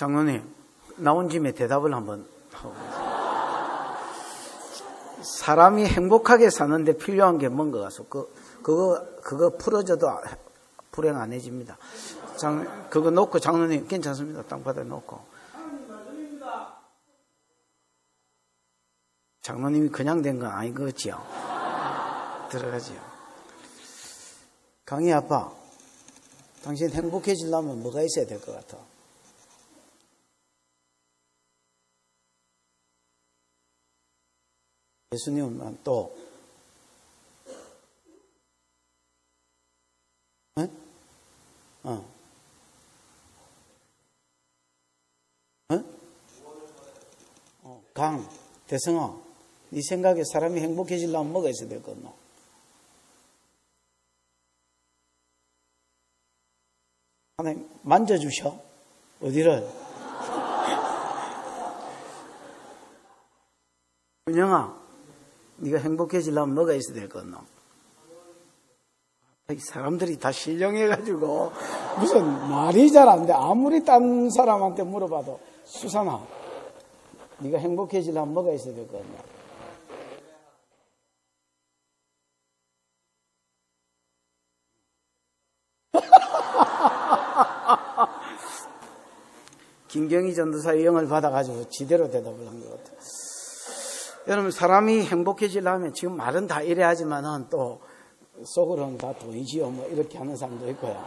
장로님, 나온 김에 대답을 한번 하고. 사람이 행복하게 사는데 필요한 게 뭔가 가서 그거 풀어줘도 불행 안 해집니다. 그거 놓고 장로님 괜찮습니다. 땅바닥에 놓고. 장로님이 그냥 된 건 아닌 거지요. 들어가지요. 강희 아빠, 당신 행복해지려면 뭐가 있어야 될 것 같아? 예수님은 또 강, 대성아, 네 생각에 사람이 행복해지려면 뭐가 있어야 될 것 같노? 하나님 만져주셔. 어디를? 은영아, 네가 행복해지려면 뭐가 있어야 될 것 같노? 사람들이 다 신령해가지고 무슨 말이 잘 안 돼. 아무리 딴 사람한테 물어봐도 수산아, 네가 행복해지려면 뭐가 있어야 될 것 같노? 김경희 전도사의 영을 받아가지고 지대로 대답을 한 것 같아요. 여러분, 사람이 행복해지려면 지금 말은 다 이래 하지만은 또 속으로는 다 돈이지요. 뭐 이렇게 하는 사람도 있고요.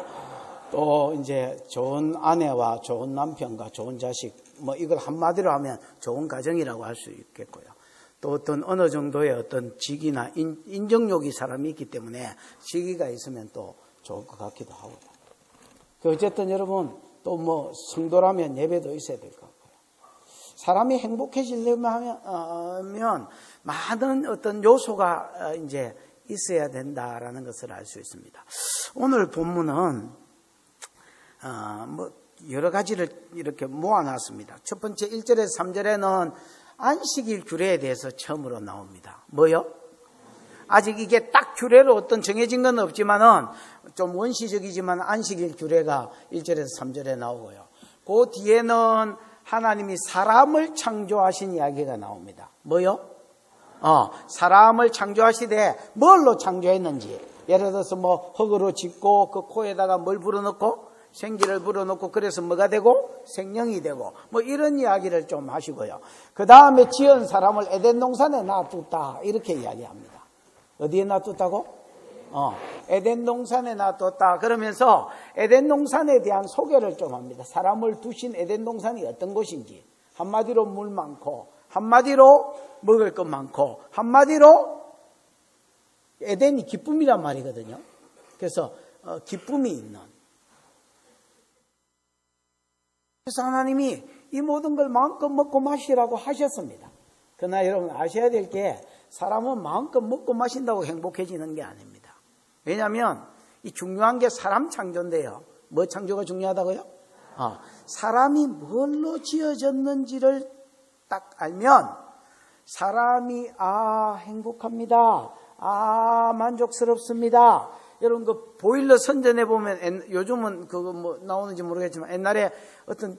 또 이제 좋은 아내와 좋은 남편과 좋은 자식, 뭐 이걸 한마디로 하면 좋은 가정이라고 할 수 있겠고요. 또 어떤 어느 정도의 어떤 직이나 인정욕이 사람이 있기 때문에 직위가 있으면 또 좋을 것 같기도 하고요. 어쨌든 여러분, 또 뭐 성도라면 예배도 있어야 될 것 같고요. 사람이 행복해지려면 하면 많은 어떤 요소가 이제 있어야 된다라는 것을 알 수 있습니다. 오늘 본문은 뭐 여러 가지를 이렇게 모아놨습니다. 첫 번째 1절에서 3절에는 안식일 규례에 대해서 처음으로 나옵니다. 뭐요? 아직 이게 딱 규례로 어떤 정해진 건 없지만은 좀 원시적이지만 안식일 규례가 1절에서 3절에 나오고요. 그 뒤에는 하나님이 사람을 창조하신 이야기가 나옵니다. 뭐요? 사람을 창조하시되 뭘로 창조했는지. 예를 들어서 뭐 흙으로 짓고 그 코에다가 뭘 불어넣고 생기를 불어넣고 그래서 뭐가 되고 생명이 되고 뭐 이런 이야기를 좀 하시고요. 그 다음에 지은 사람을 에덴 동산에 놔뒀다 이렇게 이야기합니다. 어디에 놔뒀다고? 에덴 동산에 놔뒀다. 그러면서 에덴 동산에 대한 소개를 좀 합니다. 사람을 두신 에덴 동산이 어떤 곳인지. 한마디로 물 많고, 한마디로 먹을 것 많고, 한마디로 에덴이 기쁨이란 말이거든요. 그래서 기쁨이 있는. 그래서 하나님이 이 모든 걸 마음껏 먹고 마시라고 하셨습니다. 그러나 여러분 아셔야 될 게 사람은 마음껏 먹고 마신다고 행복해지는 게 아닙니다. 왜냐하면 이 중요한 게 사람 창조인데요. 뭐 창조가 중요하다고요? 사람이 뭘로 지어졌는지를 딱 알면 사람이 행복합니다. 만족스럽습니다. 여러분 그 보일러 선전해 보면 요즘은 그거 뭐 나오는지 모르겠지만 옛날에 어떤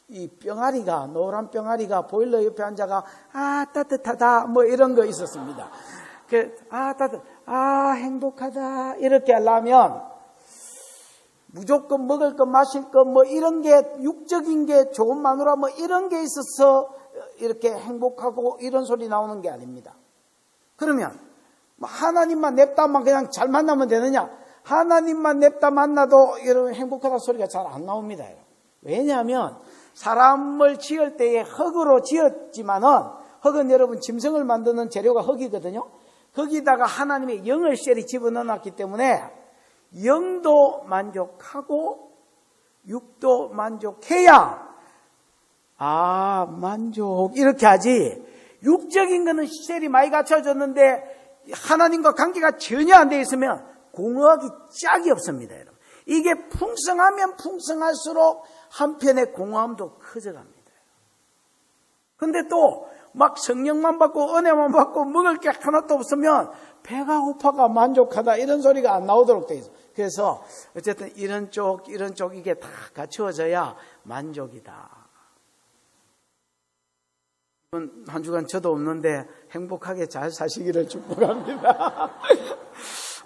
이 병아리가 노란 병아리가 보일러 옆에 앉아가 따뜻하다 뭐 이런 거 있었습니다. 행복하다 이렇게 하려면 무조건 먹을 것 마실 것 뭐 이런 게 육적인 게 좋은 마누라 뭐 이런 게 있어서 이렇게 행복하고 이런 소리 나오는 게 아닙니다. 그러면 하나님만 냅다만 그냥 잘 만나면 되느냐? 하나님만 냅다 만나도 여러분 행복하다 소리가 잘 안 나옵니다. 왜냐하면 사람을 지을 때에 흙으로 지었지만은 흙은 여러분 짐승을 만드는 재료가 흙이거든요. 거기다가 하나님의 영을 셀이 집어넣어놨기 때문에 영도 만족하고 육도 만족해야 만족 이렇게 하지. 육적인 거는 셀이 많이 갖춰졌는데 하나님과 관계가 전혀 안 돼 있으면 공허하기 짝이 없습니다. 여러분. 이게 풍성하면 풍성할수록 한편의 공허함도 커져갑니다. 그런데 또 막 성령만 받고 은혜만 받고 먹을 게 하나도 없으면 배가 고파가 만족하다 이런 소리가 안 나오도록 돼 있어요. 그래서 어쨌든 이런 쪽 이게 다 갖추어져야 만족이다. 한 주간 저도 없는데 행복하게 잘 사시기를 축복합니다.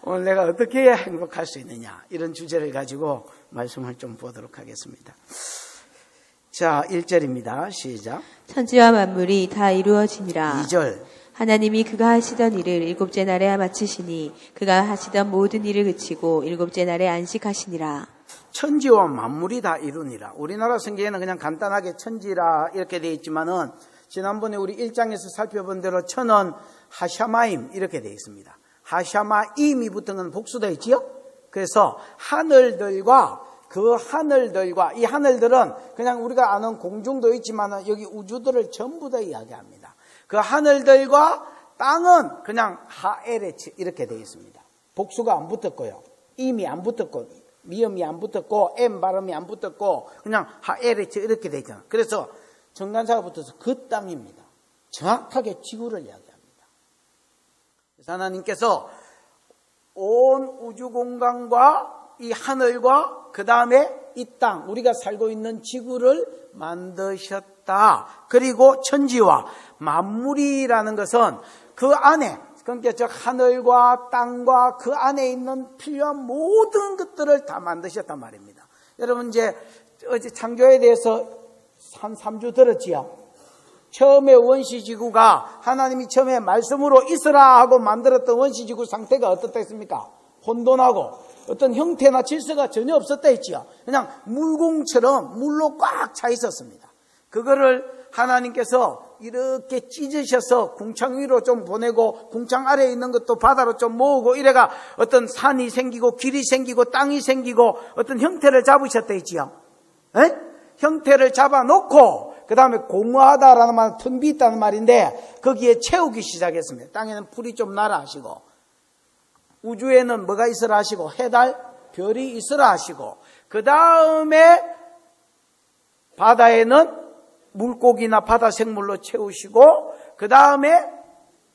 오늘 내가 어떻게 해야 행복할 수 있느냐, 이런 주제를 가지고 말씀을 좀 보도록 하겠습니다. 자, 1절입니다. 시작. 천지와 만물이 다 이루어지니라. 2절. 하나님이 그가 하시던 일을 일곱째 날에 마치시니 그가 하시던 모든 일을 그치고 일곱째 날에 안식하시니라. 천지와 만물이 다 이루니라. 우리나라 성경에는 그냥 간단하게 천지라 이렇게 되어 있지만은 지난번에 우리 1장에서 살펴본 대로 천은 하샤마임 이렇게 되어 있습니다. 하샤마임이 붙은 건 복수되어 있지요. 그래서 하늘들과 그 하늘들과, 이 하늘들은 그냥 우리가 아는 공중도 있지만 여기 우주들을 전부 다 이야기합니다. 그 하늘들과 땅은 그냥 하에레츠 이렇게 되어 있습니다. 복수가 안 붙었고요, 임이 안 붙었고, 미음이 안 붙었고, M 발음이 안 붙었고, 그냥 하에레츠 이렇게 되어 있잖아요. 그래서 정관사가 붙어서 그 땅입니다. 정확하게 지구를 이야기합니다. 그래서 하나님께서 온 우주 공간과 이 하늘과 그 다음에 이 땅, 우리가 살고 있는 지구를 만드셨다. 그리고 천지와 만물이라는 것은 그 안에, 그러니까 저 하늘과 땅과 그 안에 있는 필요한 모든 것들을 다 만드셨단 말입니다. 여러분 이제 어제 창조에 대해서 한 3주 들었지요. 처음에 원시지구가 하나님이 처음에 말씀으로 있으라 하고 만들었던 원시지구 상태가 어떻다 했습니까? 혼돈하고 어떤 형태나 질서가 전혀 없었다 했지요. 그냥 물공처럼 물로 꽉 차 있었습니다. 그거를 하나님께서 이렇게 찢으셔서 궁창 위로 좀 보내고 궁창 아래에 있는 것도 바다로 좀 모으고 이래가 어떤 산이 생기고 길이 생기고 땅이 생기고 어떤 형태를 잡으셨다 했지요. 에? 형태를 잡아놓고 그 다음에 공허하다라는 말은 텅 비 있다는 말인데 거기에 채우기 시작했습니다. 땅에는 풀이 좀 나라 하시고 우주에는 뭐가 있으라 하시고 해달, 별이 있으라 하시고 그 다음에 바다에는 물고기나 바다 생물로 채우시고 그 다음에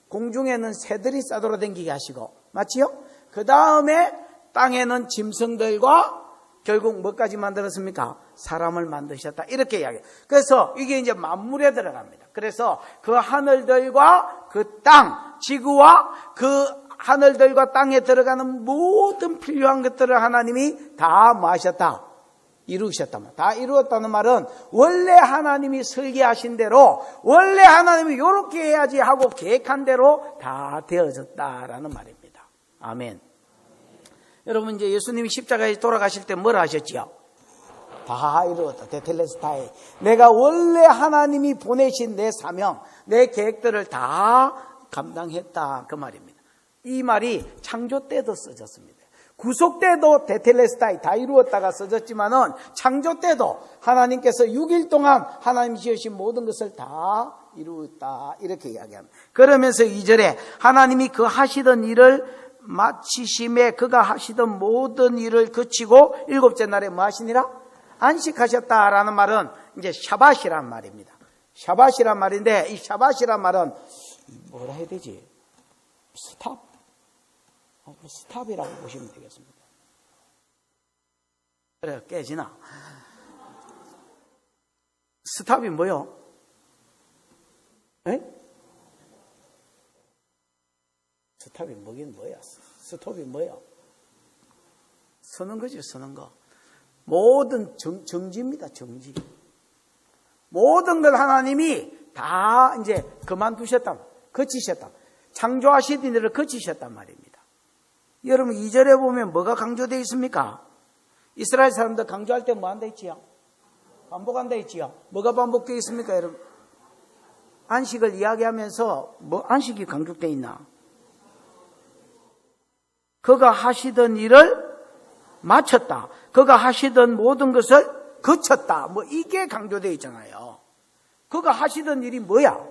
공중에는 새들이 싸돌아다니게 하시고 맞지요? 그 다음에 땅에는 짐승들과 결국 뭐까지 만들었습니까? 사람을 만드셨다. 이렇게 이야기해요. 그래서 이게 이제 만물에 들어갑니다. 그래서 그 하늘들과 그 땅, 지구와 그 하늘들과 땅에 들어가는 모든 필요한 것들을 하나님이 다 뭐 하셨다? 이루셨다. 다 이루었다는 말은 원래 하나님이 설계하신 대로 원래 하나님이 이렇게 해야지 하고 계획한 대로 다 되어졌다라는 말입니다. 아멘. 여러분 이제 예수님이 십자가에 돌아가실 때 뭐라 하셨지요? 다 이루었다. 테텔레스타이. 내가 원래 하나님이 보내신 내 사명, 내 계획들을 다 감당했다. 그 말입니다. 이 말이 창조 때도 써졌습니다. 구속 때도 테텔레스타이 다 이루었다가 써졌지만은 창조 때도 하나님께서 6일 동안 하나님이 지으신 모든 것을 다 이루었다. 이렇게 이야기합니다. 그러면서 2절에 하나님이 그 하시던 일을 마치심에 그가 하시던 모든 일을 그치고 일곱째 날에 뭐 하시니라? 안식하셨다라는 말은 이제 샤밧이란 말입니다. 샤밧이란 말인데 이 샤밧이란 말은 뭐라 해야 되지? 스탑? 스탑이라고 보시면 되겠습니다. 그래 깨지나? 스탑이 뭐요? 에? 스탑이 뭐긴 뭐야? 스톱이 뭐야? 서는 거지, 서는 거. 모든 정지입니다, 정지. 모든 걸 하나님이 다 이제 그만두셨다, 거치셨다. 창조하시던 일을 거치셨단 말입니다. 여러분 2절에 보면 뭐가 강조되어 있습니까? 이스라엘 사람들 강조할 때 뭐 한다 했지요? 반복한다 했지요? 뭐가 반복되어 있습니까, 여러분? 안식을 이야기하면서 뭐 안식이 강조되어 있나? 그가 하시던 일을 마쳤다. 그가 하시던 모든 것을 거쳤다. 뭐 이게 강조되어 있잖아요. 그가 하시던 일이 뭐야?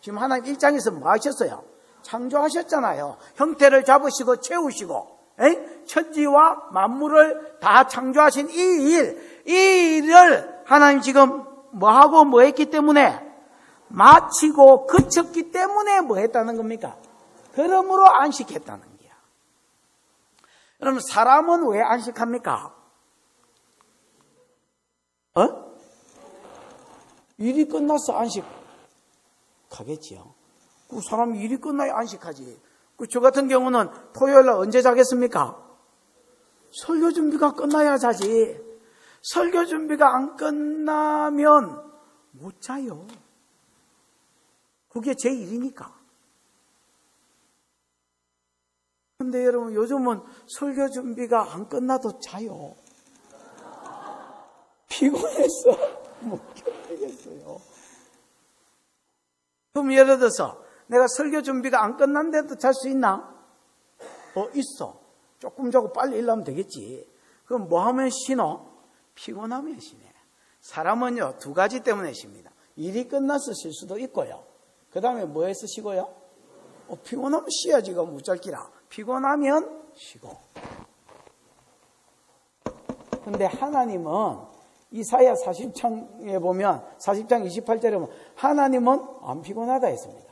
지금 하나님 1장에서 뭐 하셨어요? 창조하셨잖아요. 형태를 잡으시고 채우시고 천지와 만물을 다 창조하신 이 일을 하나님 지금 뭐하고 뭐 했기 때문에 마치고 거쳤기 때문에 뭐 했다는 겁니까? 그러므로 안식했다는 거예요. 여러분 사람은 왜 안식합니까? 일이 끝났어 안식. 가겠지요. 그 사람이 일이 끝나야 안식하지. 저 같은 경우는 토요일 날 언제 자겠습니까? 설교 준비가 끝나야 자지. 설교 준비가 안 끝나면 못 자요. 그게 제 일이니까. 근데 여러분, 요즘은 설교 준비가 안 끝나도 자요. 피곤해서 못 견디겠어요. 그럼 예를 들어서 내가 설교 준비가 안 끝났는데도 잘 수 있나? 있어. 조금 자고 빨리 일하면 되겠지. 그럼 뭐 하면 쉬노? 피곤하면 쉬네. 사람은요, 두 가지 때문에 쉽니다. 일이 끝나서 쉴 수도 있고요. 그 다음에 뭐해서 쉬고요? 피곤하면 쉬어야지. 이거 못 잘기라. 피곤하면 쉬고. 근데 하나님은 이사야 40장에 보면 40장 28절에 보면 하나님은 안 피곤하다 했습니다.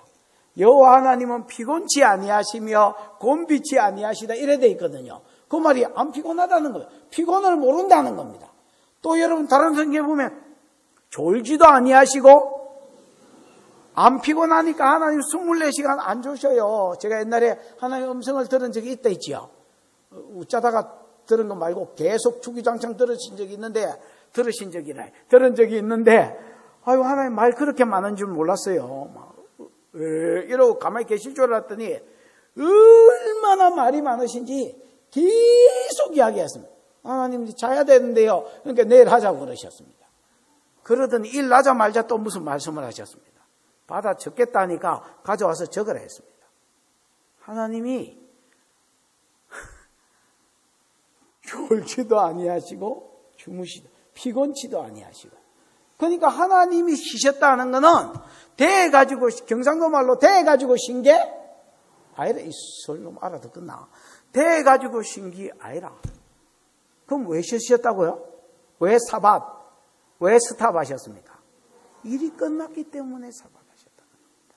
여호와 하나님은 피곤치 아니하시며 곤비치 아니하시다 이래 돼 있거든요. 그 말이 안 피곤하다는 거예요. 피곤을 모른다는 겁니다. 또 여러분 다른 성경에 보면 졸지도 아니하시고 안 피곤하니까 하나님 24시간 안 주셔요. 제가 옛날에 하나님의 음성을 들은 적이 있다 있지요. 웃자다가 들은 거 말고 계속 주기장창 들으신 적이 있는데 아유 하나님 말 그렇게 많은 줄 몰랐어요. 이러고 가만히 계실 줄 알았더니 얼마나 말이 많으신지 계속 이야기했습니다. 하나님 자야 되는데요. 그러니까 내일 하자고 그러셨습니다. 그러더니 일 나자 말자 또 무슨 말씀을 하셨습니다. 받아 적겠다니까 가져와서 적으라 했습니다. 하나님이 졸지도 아니하시고 주무시도 피곤치도 아니하시고 그러니까 하나님이 쉬셨다는 것은 대해가지고 경상도 말로 대해가지고 쉰 게 아니라 이 설놈 알아듣겠나 대해가지고 쉰 게 아니라 그럼 왜 쉬셨다고요? 왜 사밧 왜 스탑 하셨습니까? 일이 끝났기 때문에 사밧 하셨다는 겁니다.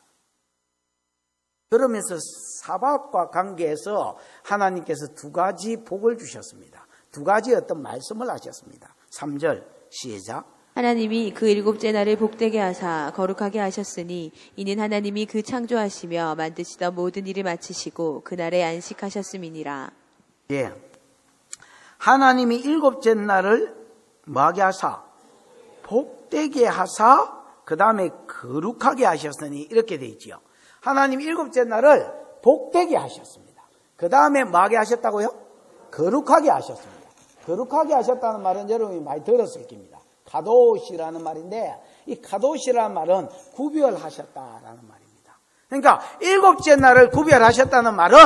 그러면서 사밧과 관계에서 하나님께서 두 가지 복을 주셨습니다. 두 가지 어떤 말씀을 하셨습니다. 3절 시작. 하나님이 그 일곱째 날을 복되게 하사 거룩하게 하셨으니 이는 하나님이 그 창조하시며 만드시던 모든 일을 마치시고 그날에 안식하셨음이니라. 예. 하나님이 일곱째 날을 뭐하게 하사? 복되게 하사 그 다음에 거룩하게 하셨으니 이렇게 되어 있지요. 하나님 일곱째 날을 복되게 하셨습니다. 그 다음에 뭐하게 하셨다고요? 거룩하게 하셨습니다. 거룩하게 하셨다는 말은 여러분이 많이 들었을 겁니다. 가도시라는 말인데 이 가도시라는 말은 구별하셨다라는 말입니다. 그러니까 일곱째 날을 구별하셨다는 말은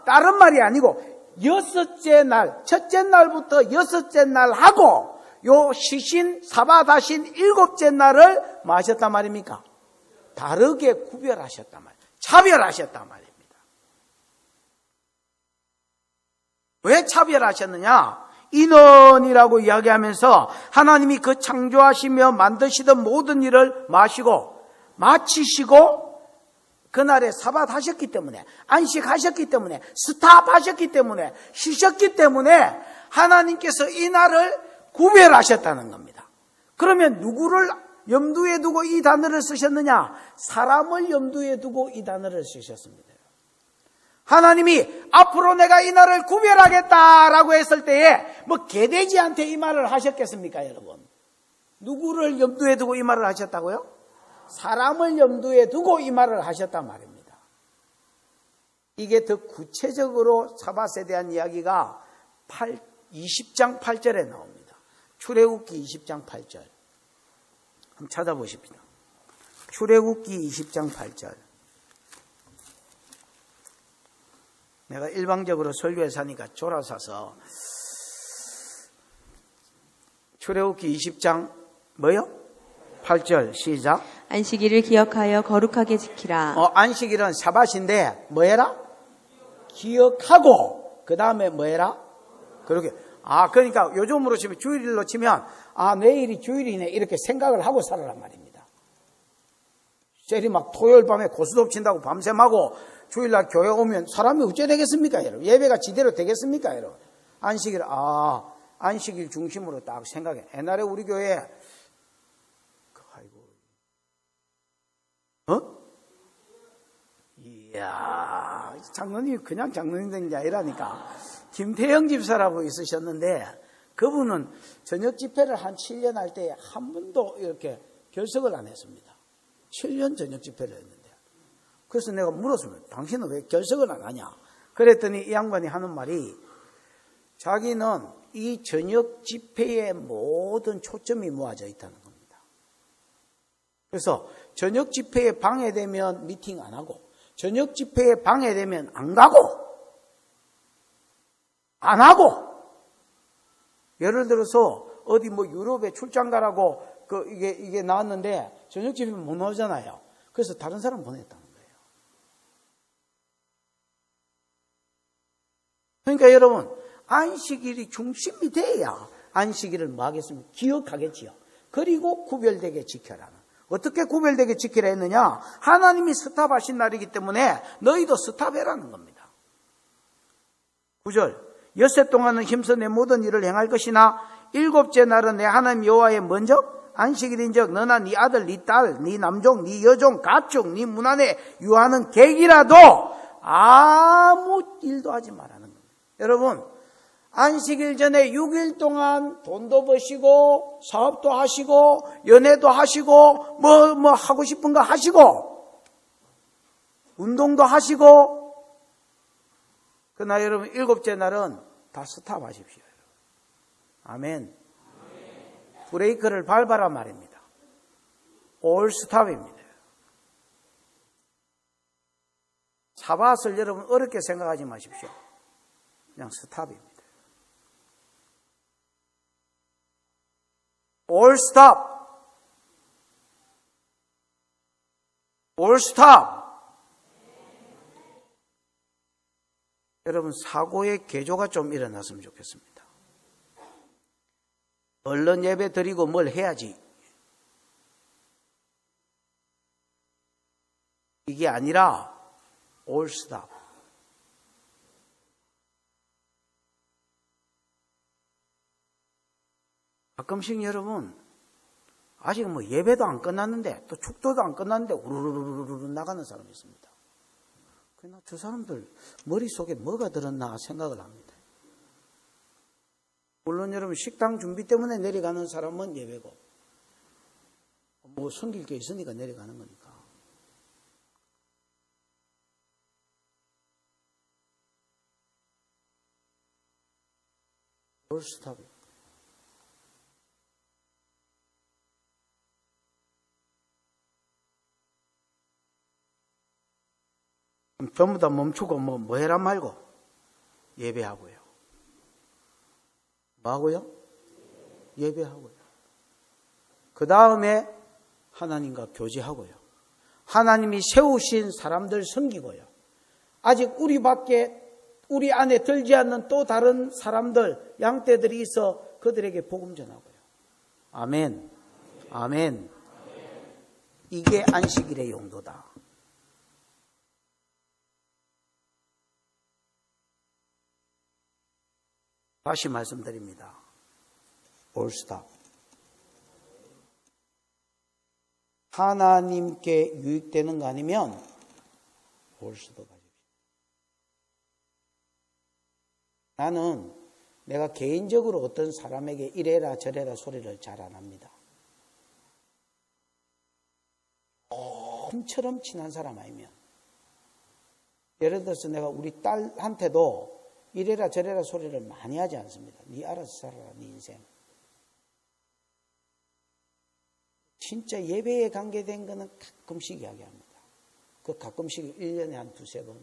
다른 말이 아니고 여섯째 날, 첫째 날부터 여섯째 날하고 요 쉬신 사바다신 일곱째 날을 뭐 하셨단 말입니까? 다르게 구별하셨단 말이에요. 차별하셨단 말입니다. 왜 차별하셨느냐? 인원이라고 이야기하면서 하나님이 그 창조하시며 만드시던 모든 일을 마치시고 그날에 사밧 하셨기 때문에 안식하셨기 때문에 스탑하셨기 때문에 쉬셨기 때문에 하나님께서 이 날을 구별하셨다는 겁니다. 그러면 누구를 염두에 두고 이 단어를 쓰셨느냐? 사람을 염두에 두고 이 단어를 쓰셨습니다. 하나님이 앞으로 내가 이 날을 구별하겠다라고 했을 때에 뭐 개돼지한테 이 말을 하셨겠습니까, 여러분? 누구를 염두에 두고 이 말을 하셨다고요? 사람을 염두에 두고 이 말을 하셨단 말입니다. 이게 더 구체적으로 사밧에 대한 이야기가 20장 8절에 나옵니다. 출애굽기 20장 8절. 한번 찾아보십시오. 출애굽기 20장 8절. 내가 일방적으로 설교에 사니까 졸아서서 출애굽기 20장 뭐요? 8절 시작. 안식일을 기억하여 거룩하게 지키라. 안식일은 사밧인데 뭐해라? 기억하고 그 다음에 뭐해라? 그렇게. 그러니까 요즘으로 치면 주일로 치면 내일이 주일이네 이렇게 생각을 하고 살아란 말입니다. 셀이 막 토요일 밤에 고스톱 친다고 밤샘하고 주일날 교회 오면 사람이 어째 되겠습니까, 여러분? 예배가 지대로 되겠습니까, 여러분? 안식일 중심으로 딱 생각해. 옛날에 우리 교회 장로님이 그냥 장로님 된 게 아니라니까. 김태영 집사라고 있으셨는데 그분은 저녁 집회를 한 7년 할 때 한 번도 이렇게 결석을 안 했습니다. 7년 저녁 집회를 했는데. 그래서 내가 물었습니다. 당신은 왜 결석을 안 하냐? 그랬더니 이 양반이 하는 말이 자기는 이 저녁 집회에 모든 초점이 모아져 있다는 겁니다. 그래서 저녁 집회에 방해되면 미팅 안 하고 저녁 집회에 방해되면 안 가고 예를 들어서 어디 뭐 유럽에 출장 가라고 이게 나왔는데 저녁 집회는 못 나오잖아요. 그래서 다른 사람 보냈다는 거예요. 그러니까 여러분 안식일이 중심이 돼야 안식일을 뭐 하겠습니까? 기억하겠지요. 그리고 구별되게 지켜라는. 어떻게 구별되게 지키라 했느냐? 하나님이 스탑하신 날이기 때문에 너희도 스탑해라는 겁니다. 9절 엿새 동안은 힘써 내 모든 일을 행할 것이나 일곱째 날은 내 하나님 여호와의 먼저 안식일인즉 너나 네 아들 네 딸 네 남종 네 여종 가축 네 문 안에 유하는 객이라도 아무 일도 하지 말라는 겁니다. 여러분 안식일 전에 6일 동안 돈도 버시고 사업도 하시고 연애도 하시고 뭐 하고 싶은 거 하시고 운동도 하시고 그러나 여러분 일곱째 날은 다 스탑하십시오. 아멘. 브레이크를 밟아라 말입니다. 올 스탑입니다. 사밧을 여러분 어렵게 생각하지 마십시오. 그냥 스탑입니다. 올 스탑. 올 스탑. 여러분 사고의 개조가 좀 일어났으면 좋겠습니다. 얼른 예배 드리고 뭘 해야지. 이게 아니라 올 스탑. 가끔씩 여러분 아직 뭐 예배도 안 끝났는데 또 축도도 안 끝났는데 우르르르르 나가는 사람이 있습니다. 그러나 저 사람들 머릿속에 뭐가 들었나 생각을 합니다. 물론 여러분 식당 준비 때문에 내려가는 사람은 예배고 뭐 섬길 게 있으니까 내려가는 거니까. 올스탑. 전부 다 멈추고 뭐 해라 말고 예배하고요. 뭐 하고요? 예배하고요. 그 다음에 하나님과 교제하고요. 하나님이 세우신 사람들 섬기고요. 아직 우리 안에 들지 않는 또 다른 사람들, 양떼들이 있어 그들에게 복음 전하고요. 아멘. 아멘. 이게 안식일의 용도다. 다시 말씀드립니다. 올스탑. 하나님께 유익되는 거 아니면 올스톱 하십시오. 나는 내가 개인적으로 어떤 사람에게 이래라 저래라 소리를 잘 안 합니다. 엄처럼 친한 사람 아니면. 예를 들어서 내가 우리 딸한테도 이래라 저래라 소리를 많이 하지 않습니다. 네 알아서 살아라, 네 인생. 진짜 예배에 관계된 거는 가끔씩 이야기합니다. 그 가끔씩 1년에 한 두세 번.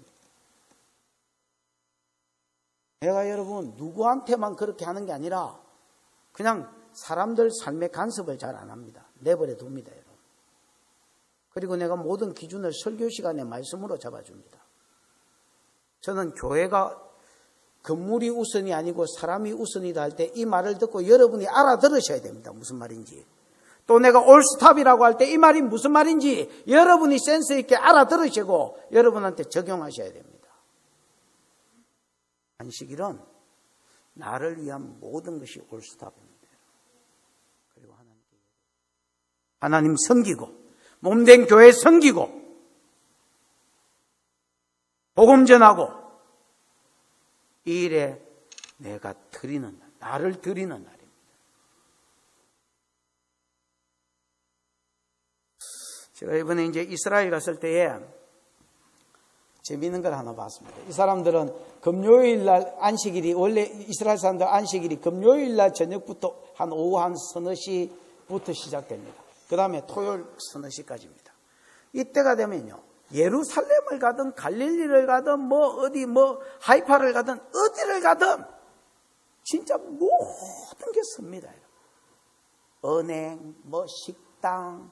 내가 여러분 누구한테만 그렇게 하는 게 아니라 그냥 사람들 삶의 간섭을 잘 안 합니다. 내버려 둡니다, 여러분. 그리고 내가 모든 기준을 설교 시간에 말씀으로 잡아줍니다. 저는 교회가 건물이 우선이 아니고 사람이 우선이다 할 때 이 말을 듣고 여러분이 알아들으셔야 됩니다. 무슨 말인지. 또 내가 올스탑이라고 할 때 이 말이 무슨 말인지 여러분이 센스 있게 알아들으시고 여러분한테 적용하셔야 됩니다. 안식일은 나를 위한 모든 것이 올스탑입니다. 그리고 하나님 섬기고 몸된 교회 섬기고 복음 전하고 이 일에 내가 드리는 날, 나를 드리는 날입니다. 제가 이번에 이제 이스라엘 갔을 때에 재미있는 걸 하나 봤습니다. 이 사람들은 금요일 날 안식일이, 원래 이스라엘 사람들 안식일이 금요일 날 저녁부터 한 오후 한 서너 시부터 시작됩니다. 그 다음에 토요일 서너 시까지입니다. 이때가 되면요, 예루살렘을 가든 갈릴리를 가든 어디 하이파를 가든 어디를 가든 진짜 모든 게 섭니다. 은행, 식당.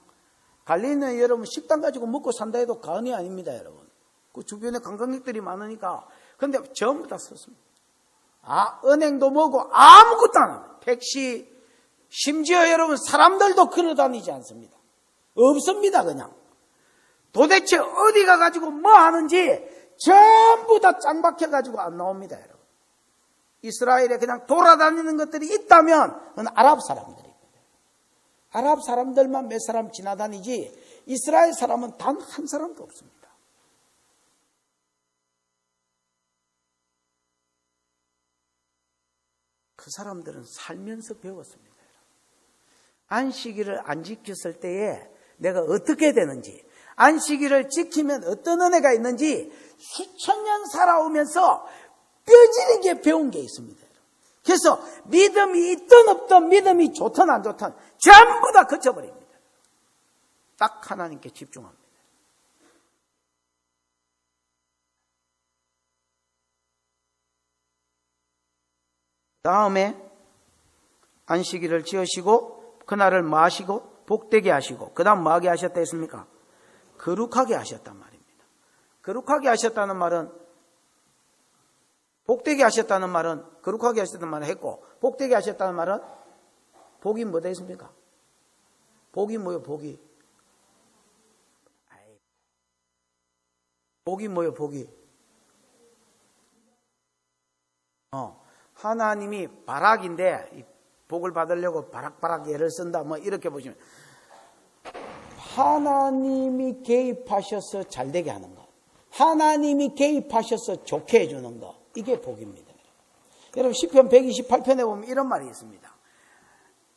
갈릴리는 여러분 식당 가지고 먹고 산다 해도 과언이 아닙니다, 여러분. 그 주변에 관광객들이 많으니까. 근데 전부 다 섰습니다. 은행도 뭐고 아무것도 안 합니다. 택시, 심지어 여러분 사람들도 걸어다니지 않습니다. 없습니다, 그냥. 도대체 어디 가가지고 뭐 하는지 전부 다 짱 박혀가지고 안 나옵니다, 여러분. 이스라엘에 그냥 돌아다니는 것들이 있다면 그건 아랍 사람들입니다. 아랍 사람들만 몇 사람 지나다니지 이스라엘 사람은 단 한 사람도 없습니다. 그 사람들은 살면서 배웠습니다. 안식일을 안 지켰을 때에 내가 어떻게 되는지, 안식일을 지키면 어떤 은혜가 있는지 수천 년 살아오면서 뼈저리게 배운 게 있습니다. 그래서 믿음이 있든 없든, 믿음이 좋든 안 좋든 전부 다 거쳐버립니다. 딱 하나님께 집중합니다. 다음에 안식일을 지으시고 그날을 마시고 복되게 하시고, 그 다음 뭐하게 하셨다 했습니까? 거룩하게 하셨단 말입니다. 거룩하게 하셨다는 말은, 복되게 하셨다는 말은, 거룩하게 하셨다는 말을 했고, 복되게 하셨다는 말은 복이 뭐다 했습니까? 복이 뭐요? 복이 뭐요? 복이 하나님이 바락인데 복을 받으려고 바락바락 예를 쓴다 이렇게 보시면, 하나님이 개입하셔서 잘되게 하는 것, 하나님이 개입하셔서 좋게 해주는 것, 이게 복입니다. 여러분 시편 128편에 보면 이런 말이 있습니다.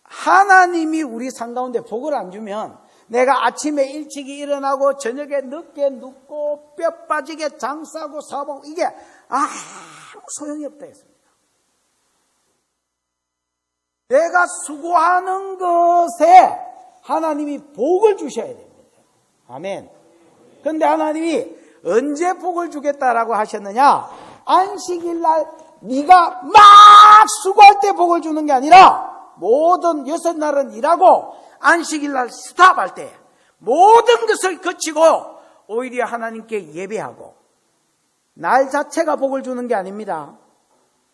하나님이 우리 삶 가운데 복을 안 주면 내가 아침에 일찍이 일어나고 저녁에 늦게 눕고 뼈 빠지게 장사하고 사업하고 이게 아무 소용이 없다 했습니다. 내가 수고하는 것에 하나님이 복을 주셔야 됩니다. 아멘. 그런데 하나님이 언제 복을 주겠다라고 하셨느냐? 안식일 날 네가 막 수고할 때 복을 주는 게 아니라 모든 6날은 일하고 안식일 날 스탑할 때 모든 것을 거치고 오히려 하나님께 예배하고, 날 자체가 복을 주는 게 아닙니다.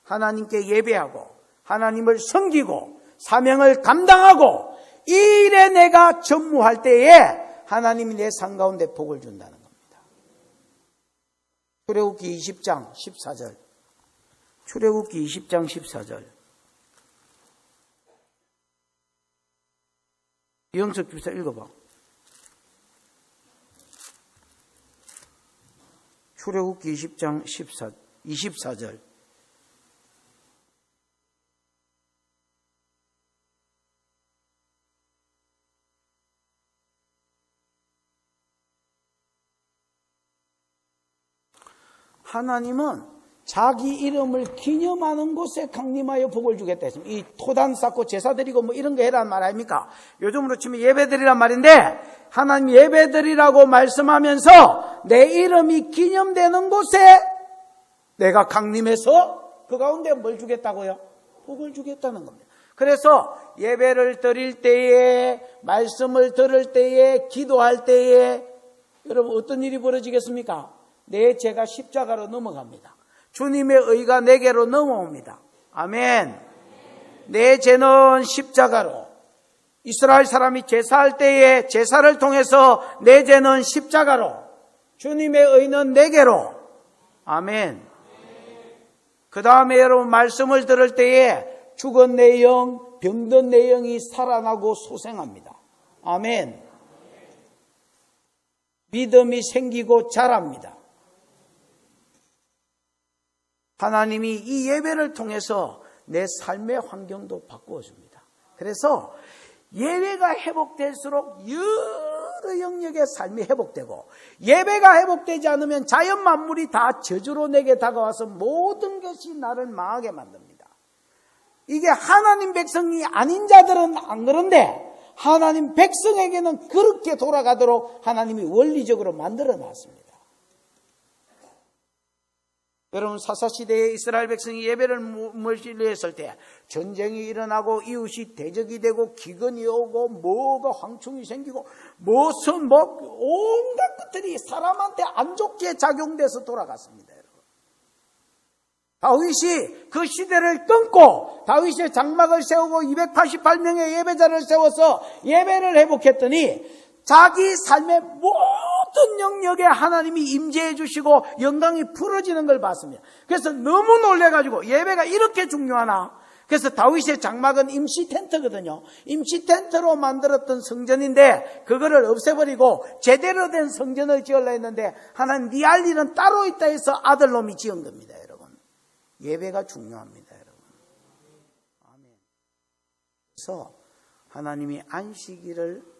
하나님께 예배하고 하나님을 섬기고 사명을 감당하고 이 일에 내가 전무할 때에 하나님이 내 삶 가운데 복을 준다는 겁니다. 출애굽기 20장 14절. 출애굽기 20장 14절. 이영석 집사 읽어봐. 출애굽기 20장 24절. 하나님은 자기 이름을 기념하는 곳에 강림하여 복을 주겠다 했습니다. 이 토단 쌓고 제사 드리고 이런 거 해라는 말 아닙니까? 요즘으로 치면 예배 드리란 말인데, 하나님 예배 드리라고 말씀하면서 내 이름이 기념되는 곳에 내가 강림해서 그 가운데 뭘 주겠다고요? 복을 주겠다는 겁니다. 그래서 예배를 드릴 때에, 말씀을 들을 때에, 기도할 때에 여러분 어떤 일이 벌어지겠습니까? 내 죄가 십자가로 넘어갑니다. 주님의 의가 내게로 넘어옵니다. 아멘. 내 죄는 십자가로, 이스라엘 사람이 제사할 때에 제사를 통해서 내 죄는 십자가로, 주님의 의는 내게로. 아멘. 그 다음에 여러분 말씀을 들을 때에 죽은 내 영, 병든 내 영이 살아나고 소생합니다. 아멘. 믿음이 생기고 자랍니다. 하나님이 이 예배를 통해서 내 삶의 환경도 바꾸어 줍니다. 그래서 예배가 회복될수록 여러 영역의 삶이 회복되고, 예배가 회복되지 않으면 자연 만물이 다 저주로 내게 다가와서 모든 것이 나를 망하게 만듭니다. 이게 하나님 백성이 아닌 자들은 안 그런데 하나님 백성에게는 그렇게 돌아가도록 하나님이 원리적으로 만들어 놨습니다. 여러분, 사사시대에 이스라엘 백성이 예배를 몰리했을 때 전쟁이 일어나고 이웃이 대적이 되고 기근이 오고 뭐가 황충이 생기고 무슨 온갖 것들이 사람한테 안 좋게 작용돼서 돌아갔습니다. 여러분, 다윗이 그 시대를 끊고 다윗의 장막을 세우고 288명의 예배자를 세워서 예배를 회복했더니 자기 삶의 모든 영역에 하나님이 임재해 주시고 영광이 풀어지는 걸 봤습니다. 그래서 너무 놀래가지고 예배가 이렇게 중요하나? 그래서 다윗의 장막은 임시 텐트거든요. 임시 텐트로 만들었던 성전인데 그거를 없애버리고 제대로 된 성전을 지으려 했는데 하나님 네 할 일은 따로 있다 해서 아들놈이 지은 겁니다. 여러분, 예배가 중요합니다. 여러분, 아멘. 그래서 하나님이 안식일을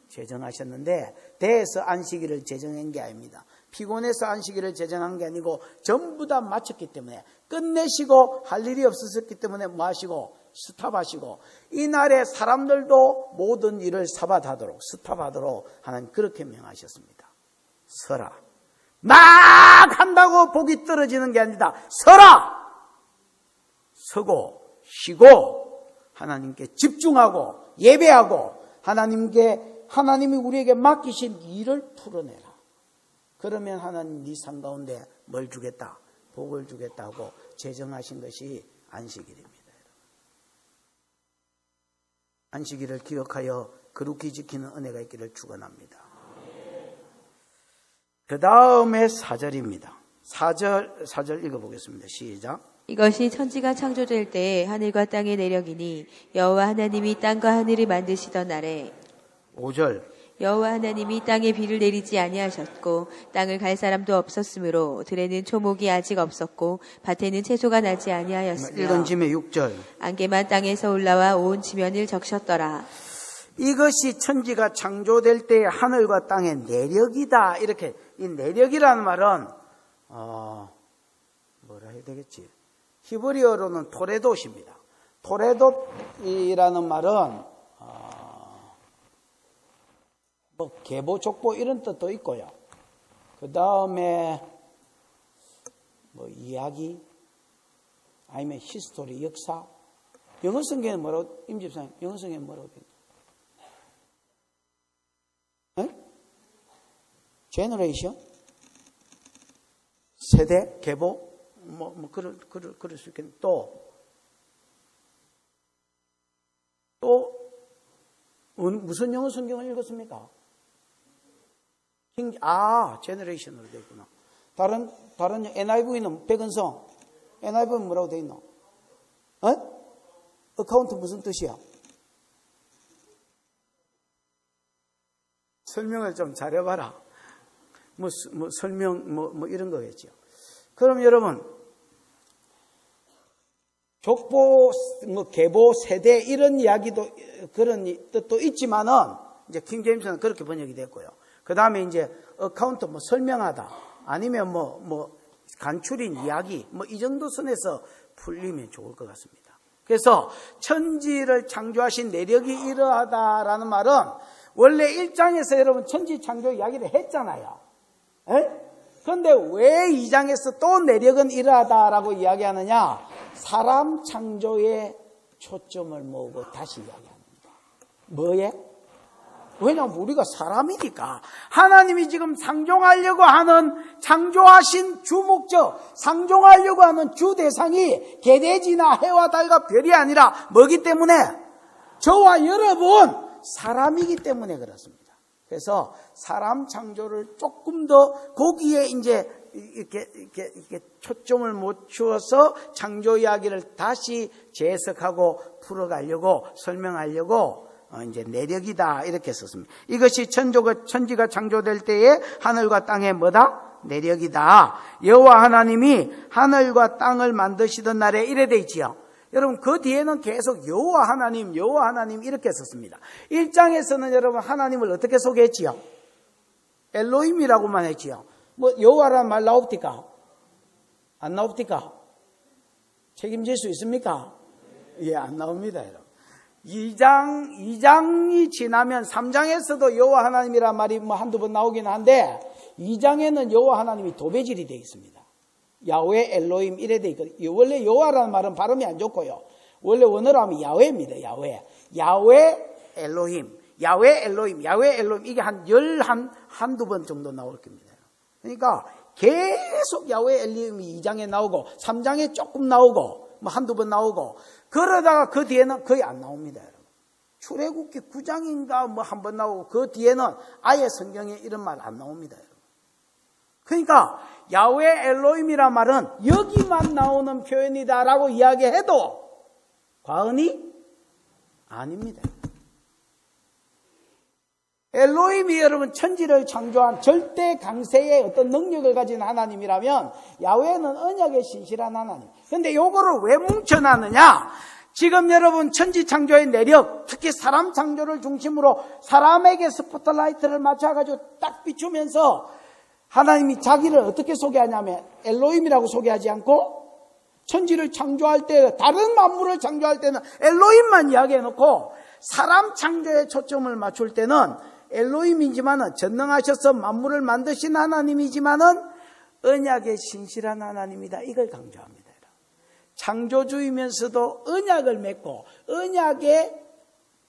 제정하셨는데 대에서 안식일을 제정한 게 아닙니다. 피곤해서 안식일을 제정한 게 아니고 전부 다 마쳤기 때문에, 끝내시고 할 일이 없었기 때문에 뭐 하시고 스탑하시고, 이날에 사람들도 모든 일을 사바하도록 스탑하도록 하나님 그렇게 명하셨습니다. 서라. 막 한다고 복이 떨어지는 게 아니다. 서라. 서고 쉬고 하나님께 집중하고 예배하고 하나님이 우리에게 맡기신 일을 풀어내라. 그러면 하나님 네 삶 가운데 뭘 주겠다? 복을 주겠다 하고 제정하신 것이 안식일입니다. 안식일을 기억하여 거룩히 지키는 은혜가 있기를 축원합니다. 그 다음에 4절입니다. 4절 읽어보겠습니다. 시작. 이것이 천지가 창조될 때에 하늘과 땅의 내력이니 여호와 하나님이 땅과 하늘을 만드시던 날에 5절. 여호와 하나님이 땅에 비를 내리지 아니하셨고 땅을 갈 사람도 없었으므로 들에는 초목이 아직 없었고 밭에는 채소가 나지 아니하였으며 읽은 짐의 6절. 안개만 땅에서 올라와 온 지면을 적셨더라. 이것이 천지가 창조될 때의 하늘과 땅의 내력이다. 이렇게, 이 내력이라는 말은 뭐라 해야 되겠지? 히브리어로는 토레도입니다. 토레도이라는 말은 계보, 족보 이런 뜻도 있고요. 그 다음에 이야기, 아니면 히스토리, 역사. 영어 성경에는 뭐라고, 임집사님, 영어 성경에는 뭐라고 되어 있나요? 제너레이션? 세대? 계보? 그럴 수 있겠네. 또 무슨 영어 성경을 읽었습니까? 제너레이션으로 되어 있구나. 다른 NIV는 백은성. NIV는 뭐라고 되어 있노? 어카운트 무슨 뜻이야? 설명을 좀 잘해봐라. 설명, 이런 거겠죠. 그럼 여러분, 족보, 계보, 세대, 이런 이야기도, 그런 뜻도 있지만은, 이제 킹제임스는 그렇게 번역이 됐고요. 그 다음에 이제, 어카운트, 설명하다, 아니면 간추린 이야기, 이 정도 선에서 풀리면 좋을 것 같습니다. 그래서, 천지를 창조하신 내력이 이러하다라는 말은, 원래 1장에서 여러분 천지 창조 이야기를 했잖아요. 그런데 왜 2장에서 또 내력은 이러하다라고 이야기하느냐? 사람 창조에 초점을 모으고 다시 이야기합니다. 뭐에? 왜냐하면 우리가 사람이니까. 하나님이 지금 상종하려고 하는 창조하신 주 목적, 상종하려고 하는 주 대상이 개돼지나 해와 달과 별이 아니라 뭐기 때문에? 저와 여러분 사람이기 때문에 그렇습니다. 그래서 사람 창조를 조금 더 거기에 이제 이렇게 초점을 못 주어서 창조 이야기를 다시 재해석하고 풀어가려고 설명하려고 이제 내력이다 이렇게 썼습니다. 이것이 천지가 창조될 때에 하늘과 땅의 뭐다? 내력이다. 여호와 하나님이 하늘과 땅을 만드시던 날에 이래 돼 있지요. 여러분 그 뒤에는 계속 여호와 하나님 이렇게 썼습니다. 1장에서는 여러분 하나님을 어떻게 소개했지요? 엘로힘이라고만 했지요. 뭐 여호와라는 말 나옵니까? 안 나옵니까? 책임질 수 있습니까? 예, 안 나옵니다, 여러분. 2장이 지나면 3장에서도 여호와 하나님이란 말이 뭐 한두 번 나오긴 한데 2장에는 여호와 하나님이 도배질이 되어 있습니다. 야훼 엘로힘 이래 되어 있거든요. 원래 여호와라는 말은 발음이 안 좋고요. 원래 원어로 하면 야훼입니다. 야훼 엘로힘 이게 한두 번 정도 나올 겁니다. 그러니까 계속 야훼 엘로힘이 2장에 나오고 3장에 조금 나오고 뭐 한두 번 나오고 그러다가 그 뒤에는 거의 안 나옵니다. 여러분. 출애굽기 9장인가 뭐 한 번 나오고 그 뒤에는 아예 성경에 이런 말 안 나옵니다. 여러분. 그러니까 야훼 엘로힘이란 말은 여기만 나오는 표현이다라고 이야기해도 과언이 아닙니다. 엘로힘이 여러분 천지를 창조한 절대 강세의 어떤 능력을 가진 하나님이라면 야훼는 언약의 신실한 하나님. 그런데 요거를 왜 뭉쳐놨느냐? 지금 여러분 천지 창조의 내력, 특히 사람 창조를 중심으로 사람에게 스포트라이트를 맞춰가지고 딱 비추면서 하나님이 자기를 어떻게 소개하냐면 엘로힘이라고 소개하지 않고 천지를 창조할 때 다른 만물을 창조할 때는 엘로힘만 이야기해놓고 사람 창조에 초점을 맞출 때는 엘로힘이지만은 전능하셔서 만물을 만드신 하나님이지만은 언약의 신실한 하나님이다. 이걸 강조합니다. 창조주이면서도 언약을 맺고 언약에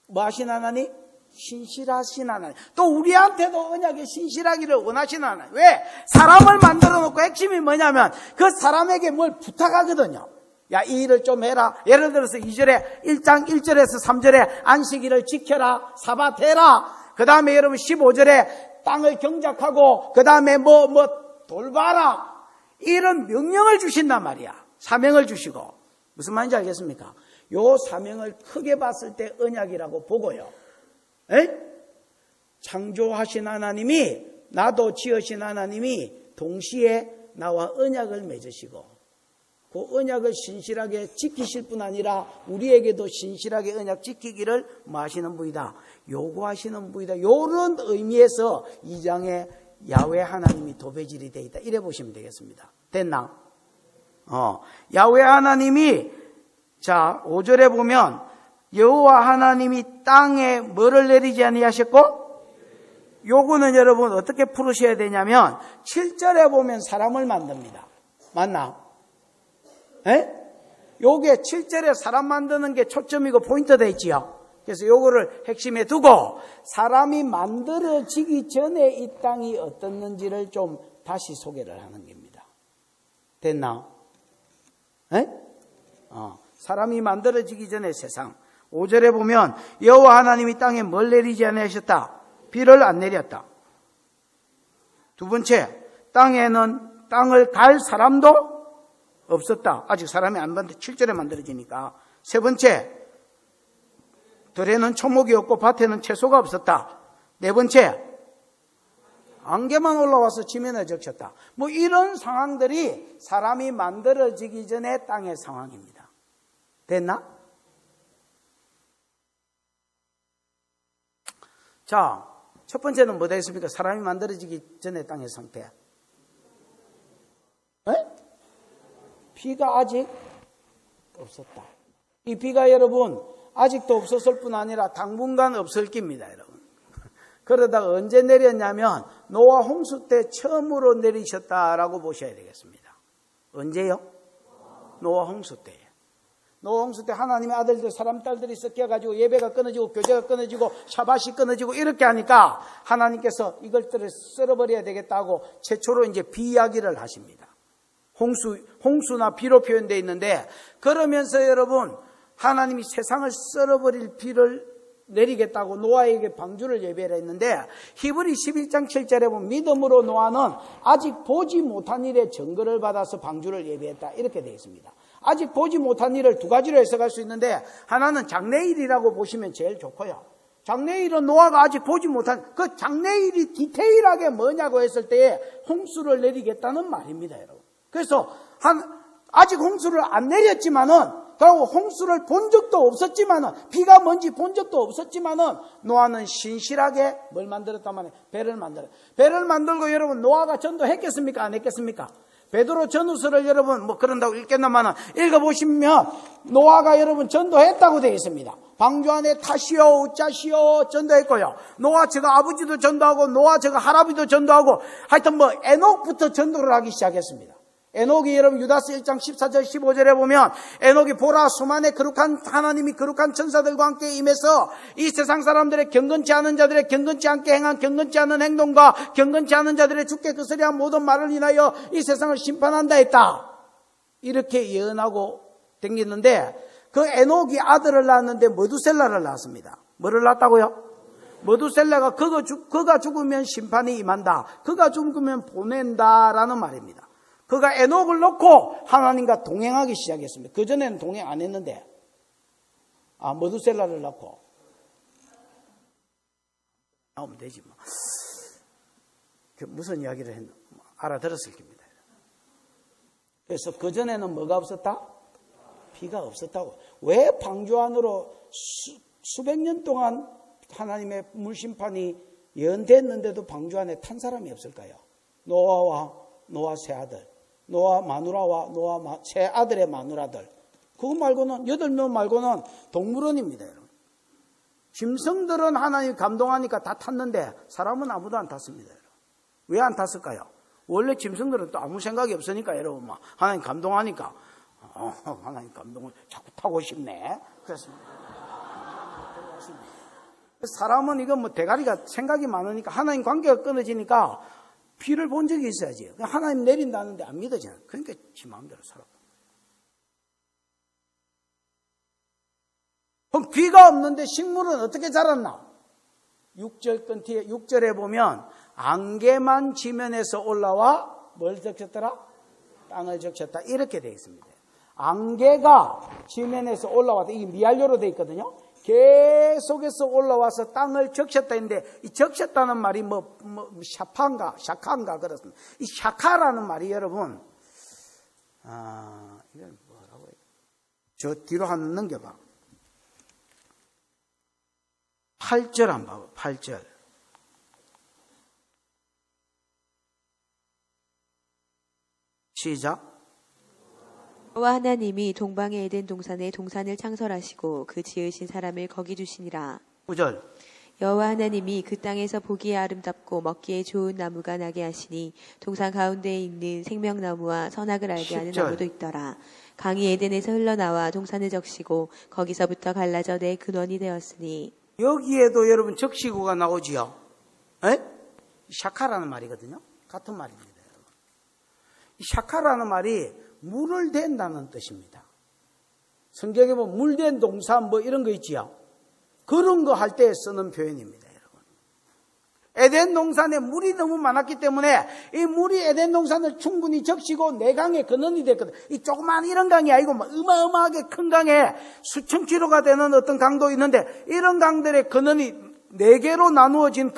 뭐 하신 하나님? 신실하신 하나님. 또 우리한테도 언약에 신실하기를 원하시는 하나님. 왜? 사람을 만들어 놓고 핵심이 뭐냐면 그 사람에게 뭘 부탁하거든요. 야, 이 일을 좀 해라. 예를 들어서 2절에 1장 1절에서 3절에 안식일을 지켜라. 사밧 해라. 그 다음에 여러분 15절에 땅을 경작하고 그 다음에 뭐 돌봐라. 이런 명령을 주신단 말이야. 사명을 주시고. 무슨 말인지 알겠습니까? 요 사명을 크게 봤을 때 언약이라고 보고요. 에? 창조하신 하나님이 나도 지으신 하나님이 동시에 나와 언약을 맺으시고 그 언약을 신실하게 지키실 뿐 아니라 우리에게도 신실하게 언약 지키기를 뭐 하시는 분이다. 요구하시는 분이다. 요런 의미에서 2장에 야훼 하나님이 도배질이 되어 있다. 이래 보시면 되겠습니다. 됐나? 야훼 하나님이 자 5절에 보면 여호와 하나님이 땅에 뭐를 내리지 아니하셨고 요거는 여러분 어떻게 풀으셔야 되냐면 7절에 보면 사람을 만듭니다. 맞나? 에? 요게 7절에 사람 만드는 게 초점이고 포인트 되어 있지요. 그래서 요거를 핵심에 두고 사람이 만들어지기 전에 이 땅이 어떻는지를 좀 다시 소개를 하는 겁니다. 됐나? 에? 사람이 만들어지기 전에 세상. 5절에 보면 여호와 하나님이 땅에 뭘 내리지 아니하셨다. 비를 안 내렸다. 두 번째, 땅에는 땅을 갈 사람도 없었다. 아직 사람이 안 만들 7절에 만들어지니까. 세 번째, 들에는 초목이 없고 밭에는 채소가 없었다. 네 번째, 안개만 올라와서 지면에 적셨다. 뭐 이런 상황들이 사람이 만들어지기 전에 땅의 상황입니다. 됐나? 자, 첫 번째는 뭐 되겠습니까? 사람이 만들어지기 전에 땅의 상태. 에? 비가 아직 없었다. 이 비가 여러분 아직도 없었을 뿐 아니라 당분간 없을 겁니다, 여러분. 그러다가 언제 내렸냐면 노아 홍수 때 처음으로 내리셨다라고 보셔야 되겠습니다. 언제요? 노아 홍수 때예요. 노아 홍수 때 하나님의 아들들 사람 딸들이 섞여가지고 예배가 끊어지고 교제가 끊어지고 샤밧이 끊어지고 이렇게 하니까 하나님께서 이것들을 썰어버려야 되겠다고 최초로 이제 비 이야기를 하십니다. 홍수나 비로 표현되어 있는데 그러면서 여러분 하나님이 세상을 썰어버릴 비를 내리겠다고 노아에게 방주를 예배를 했는데 히브리 11장 7절에 보면 믿음으로 노아는 아직 보지 못한 일에 증거를 받아서 방주를 예배했다 이렇게 되어 있습니다. 아직 보지 못한 일을 두 가지로 해석할 수 있는데 하나는 장래일이라고 보시면 제일 좋고요. 장래일은 노아가 아직 보지 못한 그 장래일이 디테일하게 뭐냐고 했을 때에 홍수를 내리겠다는 말입니다, 여러분. 그래서 아직 홍수를 안 내렸지만은, 그리고 홍수를 본 적도 없었지만은, 비가 뭔지 본 적도 없었지만은, 노아는 신실하게 뭘 만들었단 말이에요? 배를 만들어요. 배를 만들고 여러분, 노아가 전도했겠습니까? 안 했겠습니까? 베드로 전후서를 여러분 뭐 그런다고 읽겠나마는 읽어보시면 노아가 여러분 전도했다고 되어 있습니다. 방주 안에 타시오 우짜시오 전도했고요. 노아 저가 아버지도 전도하고 노아 저가 할아버지도 전도하고 하여튼 뭐 에녹부터 전도를 하기 시작했습니다. 에녹이 여러분 유다서 1장 14절 15절에 보면 에녹이 보라 수만의 거룩한 하나님이 거룩한 천사들과 함께 임해서 이 세상 사람들의 경건치 않은 자들의 경건치 않게 행한 경건치 않은 행동과 경건치 않은 자들의 죽게 거스려한 모든 말을 인하여 이 세상을 심판한다 했다. 이렇게 예언하고 댕기는데 그 에녹이 아들을 낳았는데 머두셀라를 낳았습니다. 뭐를 낳았다고요? 머두셀라가 그가 죽으면 심판이 임한다. 그가 죽으면 보낸다라는 말입니다. 그가 에녹을 놓고 하나님과 동행하기 시작했습니다. 그전에는 동행 안 했는데, 머두셀라를 낳고. 나오면 되지 뭐. 무슨 이야기를 했나 알아들었을 겁니다. 그래서 그전에는 뭐가 없었다? 비가 없었다고. 왜 방주 안으로 수백 년 동안 하나님의 물심판이 예언됐는데도 방주 안에 탄 사람이 없을까요? 노아와 노아 세 아들, 노아 마누라와 노아 세 아들의 마누라들. 그거 말고는 8명 말고는 동물원입니다, 여러분. 짐승들은 하나님 감동하니까 다 탔는데 사람은 아무도 안 탔습니다, 여러분. 왜 안 탔을까요? 원래 짐승들은 또 아무 생각이 없으니까 여러분 막 하나님 감동하니까 하나님 감동을 자꾸 타고 싶네. 그렇습니다. 사람은 이거 뭐 대가리가 생각이 많으니까 하나님 관계가 끊어지니까 비를 본 적이 있어야지. 하나님 내린다는데 안 믿어지는. 그러니까 지 마음대로 살아. 그럼 비가 없는데 식물은 어떻게 자랐나? 6절 끝에 6절에 보면 안개만 지면에서 올라와 뭘 적셨더라? 땅을 적셨다. 이렇게 되어 있습니다. 안개가 지면에서 올라와서 이게 미알료로 되어 있거든요. 계속해서 올라와서 땅을 적셨다 했는데 이 적셨다는 말이 샤카인가 그렇습니다. 이 샤카라는 말이 여러분 이건 뭐라고 해요? 저 뒤로 한번 넘겨봐. 8절 한번 봐봐. 8절. 시작. 여호와 하나님이 동방의 에덴 동산에 동산을 창설하시고 그 지으신 사람을 거기 두시니라. 9절. 여호와 하나님이 그 땅에서 보기에 아름답고 먹기에 좋은 나무가 나게 하시니 동산 가운데에 있는 생명나무와 선악을 알게 하는 10절. 나무도 있더라. 강이 에덴에서 흘러나와 동산을 적시고 거기서부터 갈라져 내 근원이 되었으니. 여기에도 여러분 적시구가 나오지요. 에? 샤카라는 말이거든요. 같은 말입니다, 여러분. 이 샤카라는 말이 물을 댄다는 뜻입니다. 성경에 보면 물댄 동사 뭐 이런 거 있지요. 그런 거 할 때 쓰는 표현입니다, 여러분. 에덴 동산에 물이 너무 많았기 때문에 이 물이 에덴 동산을 충분히 적시고 네 강의 근원이 됐거든. 이 조그만 이런 강이 아니고 어마어마하게 큰 강에 수천 킬로가 되는 어떤 강도 있는데 이런 강들의 근원이 네 개로 나누어진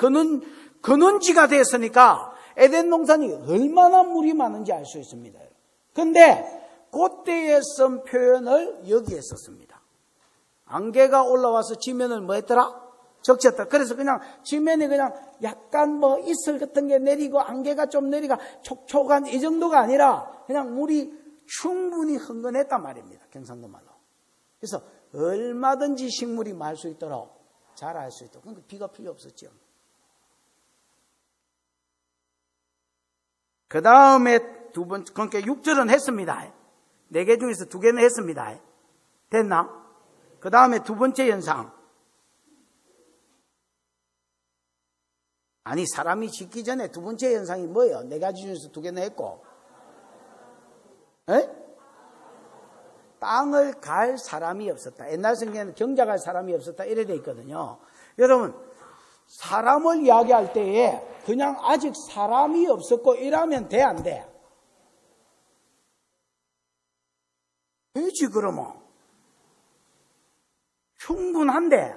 근원지가 됐으니까 에덴 동산이 얼마나 물이 많은지 알 수 있습니다. 그런데 그때에 쓴 표현을 여기에 썼습니다. 안개가 올라와서 지면을 뭐 했더라? 적셨다. 그래서 그냥 지면에 그냥 약간 뭐 이슬 같은 게 내리고 안개가 좀 내리가 촉촉한 이 정도가 아니라 그냥 물이 충분히 흥건했단 말입니다. 경상도 말로. 그래서 얼마든지 식물이 말 수 있도록 자랄 수 있도록. 그러니까 비가 필요 없었죠. 그 다음에 두 번째, 그러니까 6절은 했습니다. 4개 중에서 2개는 했습니다. 됐나? 그 다음에 두 번째 현상. 아니, 사람이 짓기 전에 두 번째 현상이 뭐예요? 4가지 중에서 2개는 했고. 에? 땅을 갈 사람이 없었다. 옛날 성경에는 경작할 사람이 없었다. 이래 돼 있거든요. 여러분, 사람을 이야기할 때에 그냥 아직 사람이 없었고 이러면 돼, 안 돼? 되지, 그러면. 충분한데.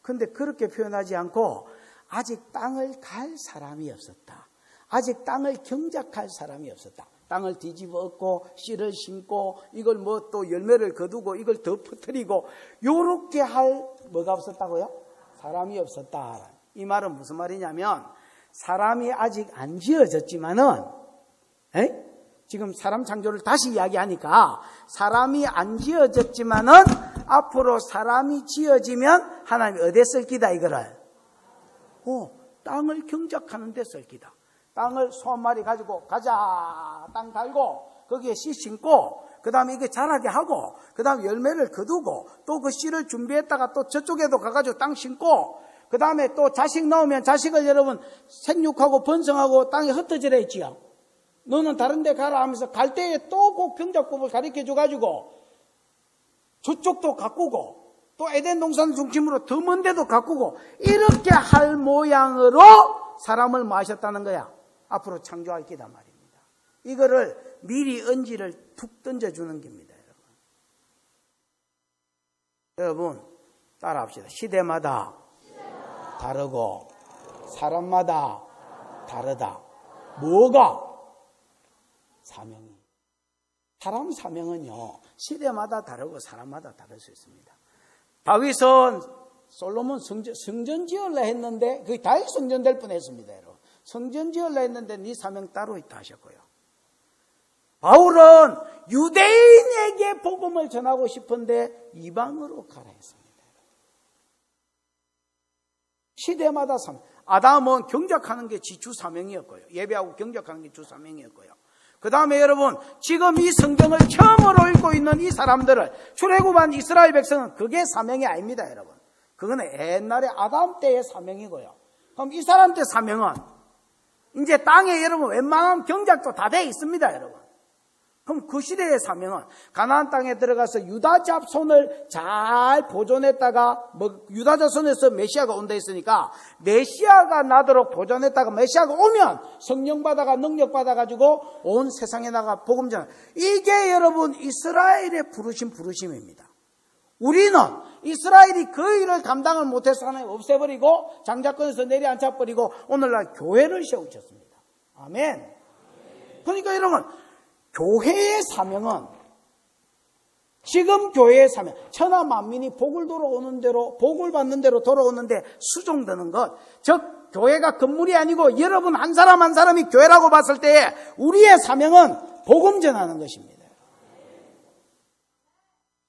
근데 그렇게 표현하지 않고 아직 땅을 갈 사람이 없었다. 아직 땅을 경작할 사람이 없었다. 땅을 뒤집어 엎고 씨를 심고 이걸 뭐 또 열매를 거두고 이걸 더 퍼뜨리고 요렇게 할 뭐가 없었다고요? 사람이 없었다. 이 말은 무슨 말이냐면 사람이 아직 안 지어졌지만은 지금 사람 창조를 다시 이야기하니까 사람이 안 지어졌지만은 앞으로 사람이 지어지면 하나님이 어디에 쓸 기다 이거를 땅을 경작하는 데 쓸 기다. 땅을 소 한 마리 가지고 가자 땅 갈고 거기에 씨 심고 그 다음에 이게 자라게 하고 그 다음에 열매를 거두고 또 그 씨를 준비했다가 또 저쪽에도 가가지고 땅 심고 그 다음에 또 자식 나오면 자식을 여러분 생육하고 번성하고 땅에 흩어지라 했지요. 너는 다른 데 가라 하면서 갈 때에 또 그 경작법을 가르쳐 줘가지고 저쪽도 가꾸고 또 에덴 동산 중심으로 더 먼 데도 가꾸고 이렇게 할 모양으로 사람을 뭐 하셨다는 거야? 앞으로 창조할 기다 말입니다. 이거를 미리 언지를 툭 던져주는 겁니다. 여러분 따라합시다. 시대마다 다르고 사람마다 다르다. 뭐가? 사명이. 사람 사명은요 시대마다 다르고 사람마다 다를 수 있습니다. 다윗은 솔로몬 성전 지으려 했는데 그게 다윗 성전 될 뻔했습니다. 여러분. 성전 지으려 했는데 네 사명 따로 있다 하셨고요. 바울은 유대인에게 복음을 전하고 싶은데 이방으로 가라 했습니다. 시대마다 사명. 아담은 경작하는 게 주 사명이었고요. 예배하고 경작하는 게 주 사명이었고요. 그 다음에 여러분 지금 이 성경을 처음으로 읽고 있는 이 사람들을 출애굽한 이스라엘 백성은 그게 사명이 아닙니다. 여러분. 그거는 옛날에 아담 때의 사명이고요. 그럼 이 사람 때 사명은 이제 땅에 여러분 웬만한 경작도 다 돼 있습니다. 여러분. 그럼 그 시대의 사명은 가나안 땅에 들어가서 유다 잡손을 잘 보존했다가 유다 자손에서 메시아가 온다 했으니까 메시아가 나도록 보존했다가 메시아가 오면 성령 받아가 능력 받아가지고 온 세상에 나가 복음 전하. 이게 여러분 이스라엘의 부르심입니다. 우리는 이스라엘이 그 일을 감당을 못해서 하나님 없애버리고 장자권에서 내려앉혀버리고 오늘날 교회를 세우셨습니다. 아멘. 그러니까 여러분 교회의 사명은 지금 교회의 사명 천하 만민이 복을 돌아오는 대로 복을 받는 대로 돌아오는데 수종되는 것 즉 교회가 건물이 아니고 여러분 한 사람 한 사람이 교회라고 봤을 때 우리의 사명은 복음 전하는 것입니다.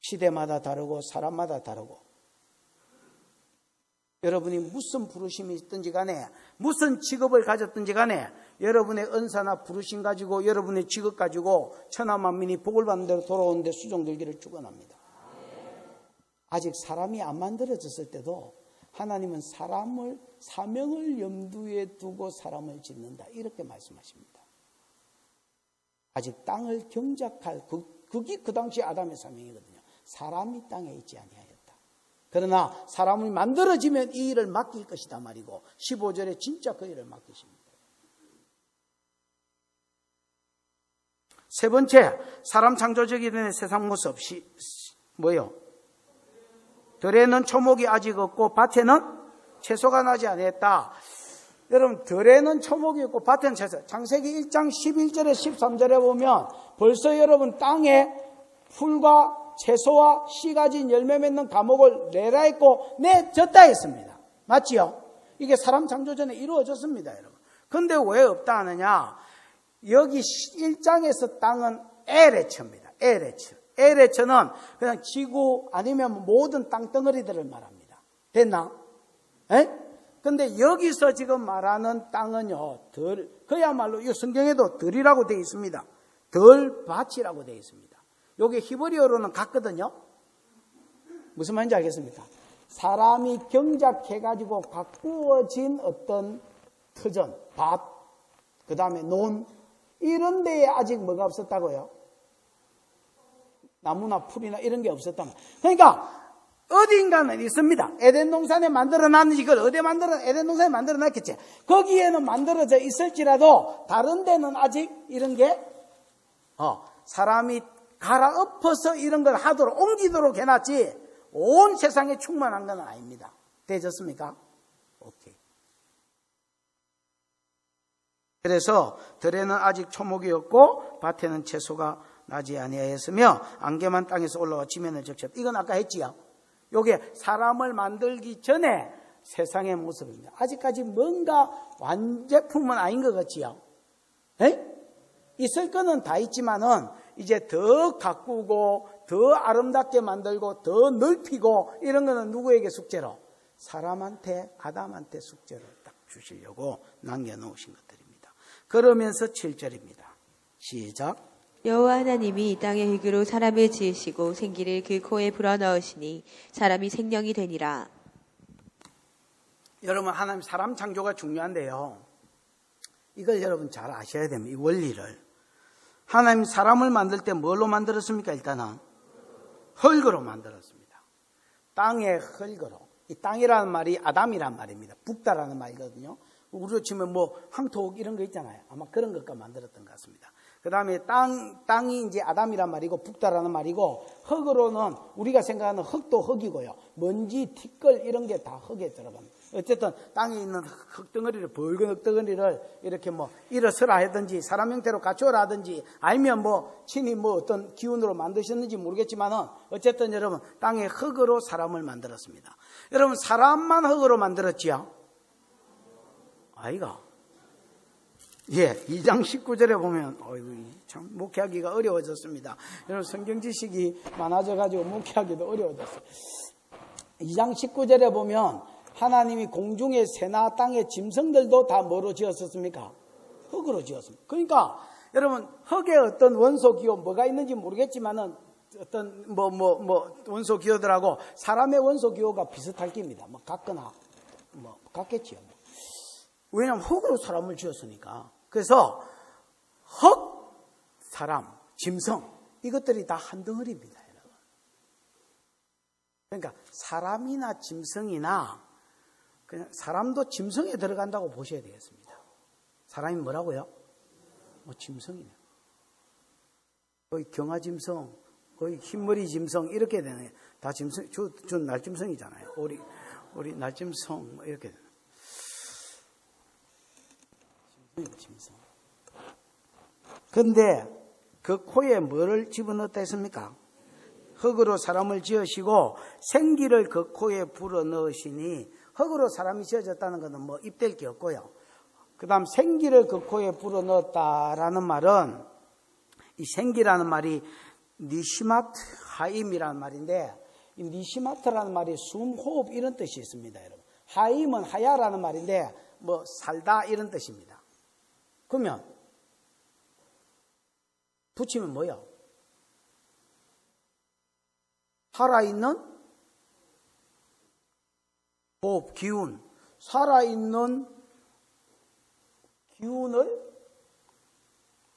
시대마다 다르고 사람마다 다르고 여러분이 무슨 부르심이 있든지 간에 무슨 직업을 가졌든지 간에 여러분의 은사나 부르심 가지고 여러분의 직업 가지고 천하 만민이 복을 받는 대로 돌아오는데 수종들기를 축원합니다. 아직 사람이 안 만들어졌을 때도 하나님은 사명을 염두에 두고 사람을 짓는다 이렇게 말씀하십니다. 아직 땅을 경작할 그게 그 당시 아담의 사명이거든요. 사람이 땅에 있지 아니하였다. 그러나 사람이 만들어지면 이 일을 맡길 것이다 말이고 15절에 진짜 그 일을 맡기십니다. 세 번째, 사람 창조적이 된 세상 모습 뭐요? 들에는 초목이 아직 없고 밭에는 채소가 나지 않았다. 여러분 들에는 초목이 없고 밭에는 채소. 창세기 1장 11절에 13절에 보면 벌써 여러분 땅에 풀과 채소와 씨 가진 열매 맺는 과목을 내라 했고 내줬다 했습니다. 맞지요? 이게 사람 창조 전에 이루어졌습니다. 여러분. 그런데 왜 없다 하느냐? 여기 1장에서 땅은 에레처입니다. 에레처는 그냥 지구 아니면 모든 땅덩어리들을 말합니다. 됐나? 근데 여기서 지금 말하는 땅은요, 그야말로 이 성경에도 덜이라고 되어 있습니다. 덜밭이라고 되어 있습니다. 요게 히브리어로는 같거든요. 무슨 말인지 알겠습니까? 사람이 경작해가지고 가꾸어진 어떤 터전, 밭, 그 다음에 논, 이런 데에 아직 뭐가 없었다고요? 나무나 풀이나 이런 게 없었다. 그러니까 어딘가는 있습니다. 에덴 동산에 만들어놨는지 그걸 에덴 동산에 만들어놨겠지. 거기에는 만들어져 있을지라도 다른 데는 아직 이런 게 사람이 갈아엎어서 이런 걸 하도록 옮기도록 해놨지 온 세상에 충만한 건 아닙니다. 되졌습니까? 오케이. 그래서 들에는 아직 초목이 없고 밭에는 채소가 나지 아니하였으며 안개만 땅에서 올라와 지면을 적셨다. 이건 아까 했지요. 요게 사람을 만들기 전에 세상의 모습입니다. 아직까지 뭔가 완제품은 아닌 것 같지요. 에? 있을 거는 다 있지만은 이제 더 가꾸고 더 아름답게 만들고 더 넓히고 이런 거는 누구에게 숙제로? 사람한테, 아담한테 숙제를 딱 주시려고 남겨놓으신 것들입니다. 그러면서 7절입니다. 시작. 여호와 하나님이 땅의 흙으로 사람을 지으시고 생기를 그 코에 불어넣으시니 사람이 생명이 되니라. 여러분, 하나님 사람 창조가 중요한데요. 이걸 여러분 잘 아셔야 됩니다. 이 원리를. 하나님 사람을 만들 때 뭘로 만들었습니까? 일단은 흙으로 만들었습니다. 땅의 흙으로. 이 땅이라는 말이 아담이란 말입니다. 북다라는 말이거든요. 우리로 치면 뭐 황토 이런 거 있잖아요. 아마 그런 것과 만들었던 것 같습니다. 그 다음에 땅이 이제 아담이란 말이고 북다라는 말이고, 흙으로는 우리가 생각하는 흙도 흙이고요. 먼지, 티끌 이런 게 다 흙에 들어갑니다. 어쨌든 땅에 있는 흙덩어리를, 붉은 흙덩어리를 이렇게 뭐 일어서라 하든지 사람 형태로 갖추어라 하든지 아니면 뭐 친히 뭐 어떤 기운으로 만드셨는지 모르겠지만은 어쨌든 여러분 땅의 흙으로 사람을 만들었습니다. 여러분 사람만 흙으로 만들었지요? 아이가. 예, 2장 19절에 보면 어이구 참 목회하기가 어려워졌습니다. 여러분 성경 지식이 많아져 가지고 목회하기도 어려워졌어요. 2장 19절에 보면 하나님이 공중의 새나 땅의 짐승들도 다 뭐로 지었었습니까? 흙으로 지었습니다. 그러니까 여러분 흙에 어떤 원소 기호 뭐가 있는지 모르겠지만은 어떤 원소 기호들하고 사람의 원소 기호가 비슷할 겁니다. 뭐 같거나 뭐 같겠지요. 왜냐하면 흙으로 사람을 지었으니까. 그래서 흙, 사람, 짐승 이것들이 다 한 덩어리입니다, 여러분. 그러니까 사람이나 짐승이나 그냥 사람도 짐승에 들어간다고 보셔야 되겠습니다. 사람이 뭐라고요? 뭐 짐승이네요. 거의 경화짐승, 거의 흰머리 짐승 이렇게 되네요. 다 짐승, 저 날짐승이잖아요. 우리 날짐승 뭐 이렇게 되네요. 짐승. 그런데 그 코에 뭐를 집어넣었다 했습니까? 흙으로 사람을 지으시고 생기를 그 코에 불어넣으시니, 흙으로 사람이 지어졌다는 것은 뭐 입댈 게 없고요. 그 다음 생기를 그 코에 불어넣었다라는 말은, 이 생기라는 말이 니시마트 하임이라는 말인데, 이 니시마트라는 말이 숨, 호흡 이런 뜻이 있습니다, 여러분. 하임은 하야라는 말인데 뭐 살다 이런 뜻입니다. 그러면 붙이면 뭐야? 살아있는 호흡, 기운, 살아있는 기운을,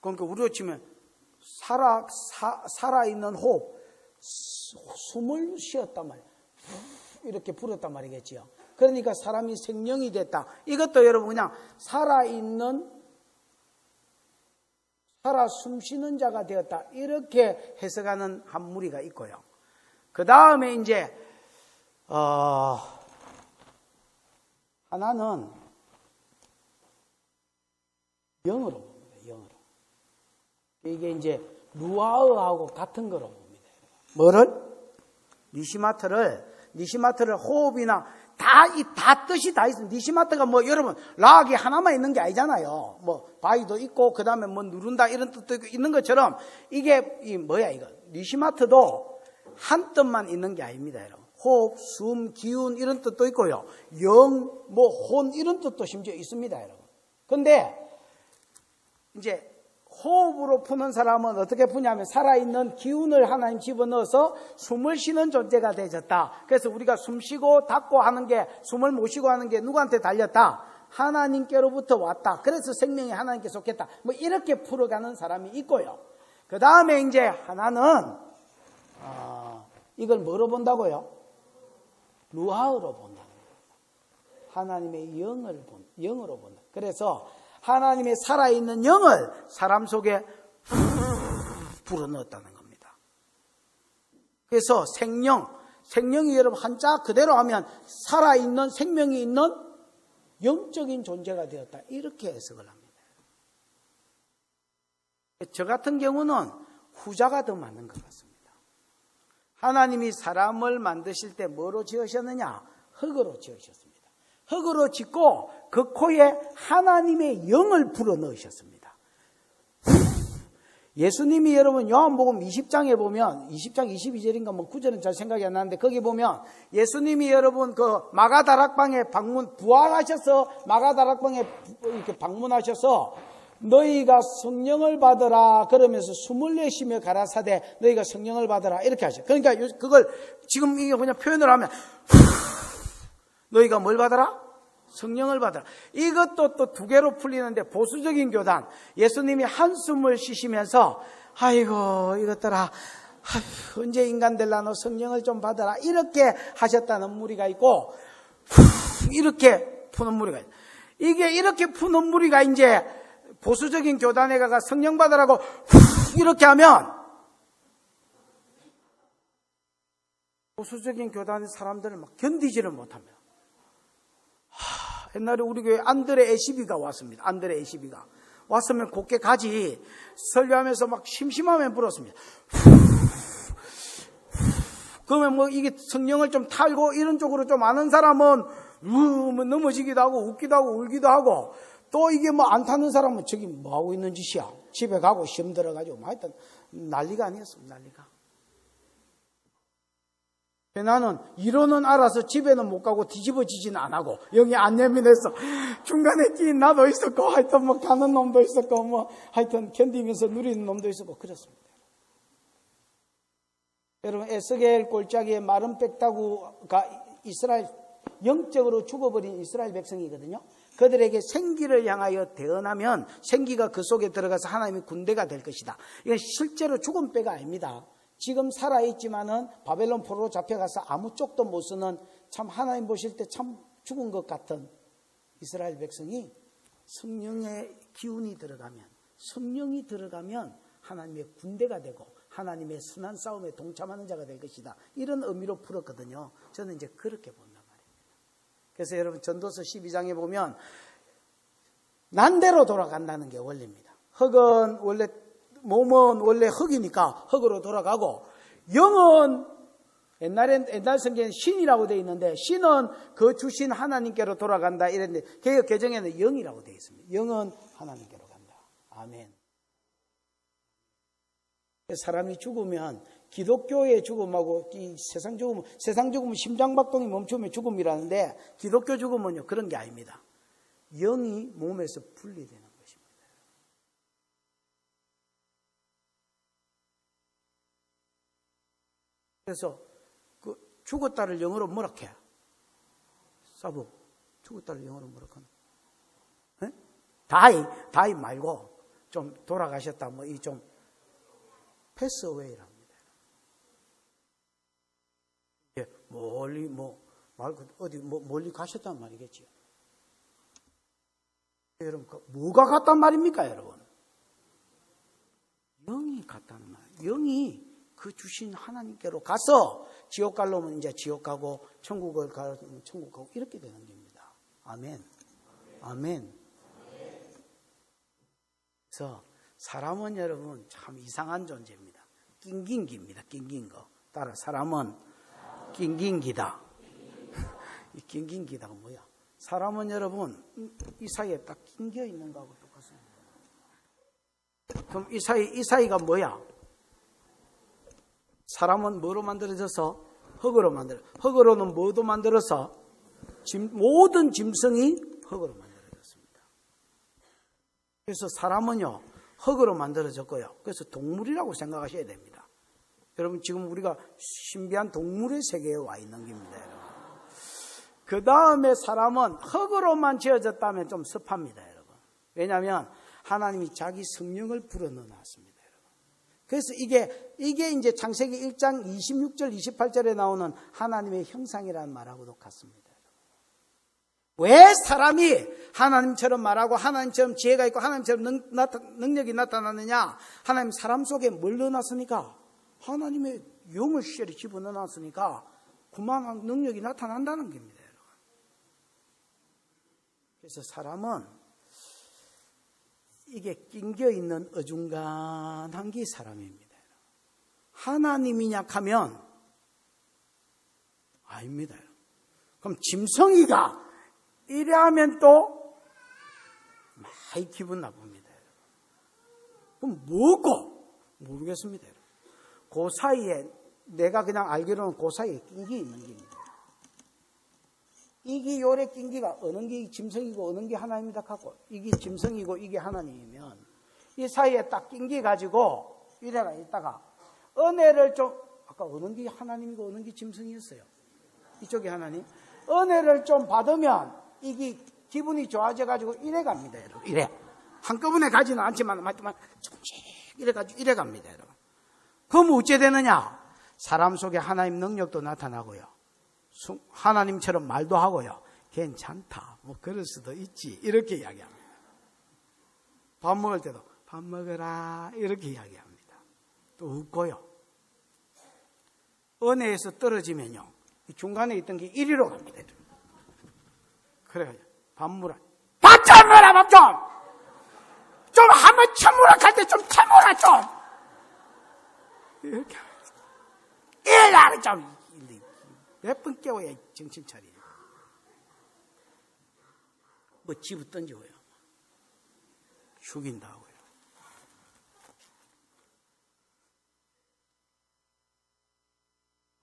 그러니까 우리로 치면 살아있는 호흡, 숨을 쉬었단 말이에요. 이렇게 불었단 말이겠지요. 그러니까 사람이 생명이 됐다. 이것도 여러분 그냥 살아있는, 살아 숨쉬는 자가 되었다. 이렇게 해석하는 한 무리가 있고요. 그 다음에 이제 하나는 영어로 봅니다. 영어로. 이게 이제 루아흐하고 같은 거로 봅니다. 뭐를? 니시마트를 호흡이나 다 뜻이 다 있습니다. 니시마트가 뭐 여러분 락이 하나만 있는 게 아니잖아요. 뭐 바위도 있고 그 다음에 뭐 누른다 이런 뜻도 있는 것처럼 이게 이거 니시마트도 한 뜻만 있는 게 아닙니다, 여러분. 호흡, 숨, 기운 이런 뜻도 있고요. 영, 뭐 혼 이런 뜻도 심지어 있습니다, 여러분. 근데 이제 호흡으로 푸는 사람은 어떻게 푸냐면 살아있는 기운을 하나님 집어넣어서 숨을 쉬는 존재가 되졌다. 그래서 우리가 숨 쉬고 닫고 하는 게, 숨을 못 쉬고 하는 게 누구한테 달렸다? 하나님께로부터 왔다. 그래서 생명이 하나님께 속했다. 뭐 이렇게 풀어가는 사람이 있고요. 그 다음에 이제 하나는 이걸 뭐로 본다고요? 루하으로 본다는 거예요. 하나님의 영으로 본다. 그래서 하나님의 살아있는 영을 사람 속에 불어넣었다는 겁니다. 그래서 생명, 생명이 여러분 한자 그대로 하면 살아있는 생명이 있는 영적인 존재가 되었다. 이렇게 해석을 합니다. 저 같은 경우는 후자가 더 맞는 것 같습니다. 하나님이 사람을 만드실 때 뭐로 지으셨느냐? 흙으로 지으셨습니다. 흙으로 짓고 그 코에 하나님의 영을 불어넣으셨습니다. 예수님이 여러분 요한복음 20장에 보면 20장 22절인가 뭐 9절은 잘 생각이 안 나는데 거기 보면 예수님이 여러분 그 마가다락방에 부활하셔서 마가다락방에 이렇게 방문하셔서 너희가 성령을 받으라 그러면서 숨을 내쉬며 가라사대 너희가 성령을 받으라 이렇게 하셔. 그러니까 그걸 지금 이게 그냥 표현을 하면 너희가 뭘 받아라? 성령을 받아라. 이것도 또 두 개로 풀리는데 보수적인 교단 예수님이 한숨을 쉬시면서 아이고 이것들아 언제 인간 될라노 성령을 좀 받아라 이렇게 하셨다는 무리가 있고 이렇게 푸는 무리가 있고 이게 이렇게 푸는 무리가 이제 보수적인 교단에 가가 성령 받으라고 이렇게 하면 보수적인 교단의 사람들을 막 견디지를 못합니다. 옛날에 우리 교회 안드레 에시비가 왔습니다. 안드레 에시비가 왔으면 곱게 가지 설교하면서 막 심심하면 불었습니다. 그러면 뭐 이게 성령을 좀 탈고 이런 쪽으로 좀 아는 사람은 넘어지기도 하고 웃기도 하고 울기도 하고 또 이게 뭐 안 타는 사람은 저기 뭐 하고 있는 짓이야. 집에 가고 시험 들어가지고 뭐 하여튼 난리가 아니었습니다. 난리가. 나는 이론은 알아서 집에는 못 가고 뒤집어지지는 안 하고 영이 안 예민해서 중간에 끼인 나도 있었고 하여튼 뭐 가는 놈도 있었고 뭐 하여튼 견디면서 누리는 놈도 있었고 그렇습니다. 여러분 에스겔 골짜기에 마른 빽다구가 이스라엘 영적으로 죽어버린 이스라엘 백성이거든요. 그들에게 생기를 향하여 대언하면 생기가 그 속에 들어가서 하나님의 군대가 될 것이다. 이건 실제로 죽은 뼈가 아닙니다. 지금 살아있지만은 바벨론 포로로 잡혀가서 아무 쪽도 못 쓰는 참 하나님 보실 때 참 죽은 것 같은 이스라엘 백성이 성령의 기운이 들어가면 성령이 들어가면 하나님의 군대가 되고 하나님의 선한 싸움에 동참하는 자가 될 것이다. 이런 의미로 풀었거든요. 저는 이제 그렇게 본단 말입니다. 그래서 여러분 전도서 12장에 보면 난대로 돌아간다는 게 원리입니다. 흙은 원래 몸은 원래 흙이니까 흙으로 돌아가고 영은 옛날 성경에 신이라고 되어 있는데 신은 그 주신 하나님께로 돌아간다 이랬는데 개역 개정에는 영이라고 되어 있습니다. 영은 하나님께로 간다. 아멘. 사람이 죽으면 기독교의 죽음하고 이 세상 죽음은 심장박동이 멈추면 죽음이라는데 기독교 죽음은요 그런 게 아닙니다. 영이 몸에서 분리되는 것입니다. 그래서 그 죽었다를 영어로 뭐라 해? 사부 죽었다를 영어로 뭐라 하나? 다이 말고 좀 돌아가셨다 뭐 이 좀 패스어웨이랍니다. 멀리 멀리 가셨단 말이겠지요. 여러분 뭐가 같단 말입니까, 여러분? 영이 같다는 말이에요. 영이 그 주신 하나님께로 가서 지옥 갈 놈은 이제 지옥 가고 천국을 가면 천국 가고 이렇게 되는 겁니다. 아멘. 아멘. 그래서 사람은 여러분 참 이상한 존재입니다. 낑긴기입니다. 낑긴 거. 따라 사람은 낑긴기다. 이 낑긴기다가 뭐야? 사람은 여러분 이 사이에 딱 낑겨 있는 거하고 똑같습니다. 그럼 이 사이가 뭐야? 사람은 뭐로 만들어져서? 흙으로 만들어. 흙으로는 뭐도 만들어서? 모든 짐승이 흙으로 만들어졌습니다. 그래서 사람은요, 흙으로 만들어졌고요. 그래서 동물이라고 생각하셔야 됩니다. 여러분, 지금 우리가 신비한 동물의 세계에 와 있는 겁니다, 여러분. 그 다음에 사람은 흙으로만 지어졌다면 좀 섭합니다, 여러분. 왜냐하면 하나님이 자기 성령을 불어넣어 놨습니다. 그래서 이게 이제 창세기 1장 26절 28절에 나오는 하나님의 형상이라는 말하고도 같습니다. 왜 사람이 하나님처럼 말하고 하나님처럼 지혜가 있고 하나님처럼 능력이 나타나느냐? 하나님 사람 속에 뭘 넣어놨으니까? 하나님의 영을 시절에 집어넣어놨으니까 그만한 능력이 나타난다는 겁니다. 여러분. 그래서 사람은 이게 낑겨 있는 어중간한 게 사람입니다. 하나님이냐 하면 아닙니다. 그럼 짐승이가 이래 하면 또 많이 기분 나쁩니다. 그럼 뭐고? 모르겠습니다. 그 사이에 내가 그냥 알기로는 그 사이에 낀게 있는 겁니다. 이게 요래 낀기가 어느 게 짐승이고 어느 게 하나님이다 하고 이게 짐승이고 이게 하나님이면 이 사이에 딱 낀기 가지고 이래가 있다가 은혜를 좀 아까 어느 게 하나님이고 어느 게 짐승이었어요. 이쪽이 하나님. 은혜를 좀 받으면 이게 기분이 좋아져 가지고 이래 갑니다. 여러분. 이래. 한꺼번에 가지는 않지만 조금씩 이래 가지고 이래 갑니다. 여러분. 그럼 어째 되느냐? 사람 속에 하나님 능력도 나타나고요. 하나님처럼 말도 하고요. 괜찮다. 뭐 그럴 수도 있지. 이렇게 이야기합니다. 밥 먹을 때도 밥 먹어라. 이렇게 이야기합니다. 또 웃고요. 은혜에서 떨어지면요. 중간에 있던 게 이리로 갑니다. 그래가지고 밥 먹으라. 밥 좀 먹어라. 밥 좀. 좀 한번 천무락할 때 좀 태모라 좀. 이렇게 일하는 좀. 몇 번 깨워야 정신 차려요. 뭐 집어 던져요. 죽인다 하고요.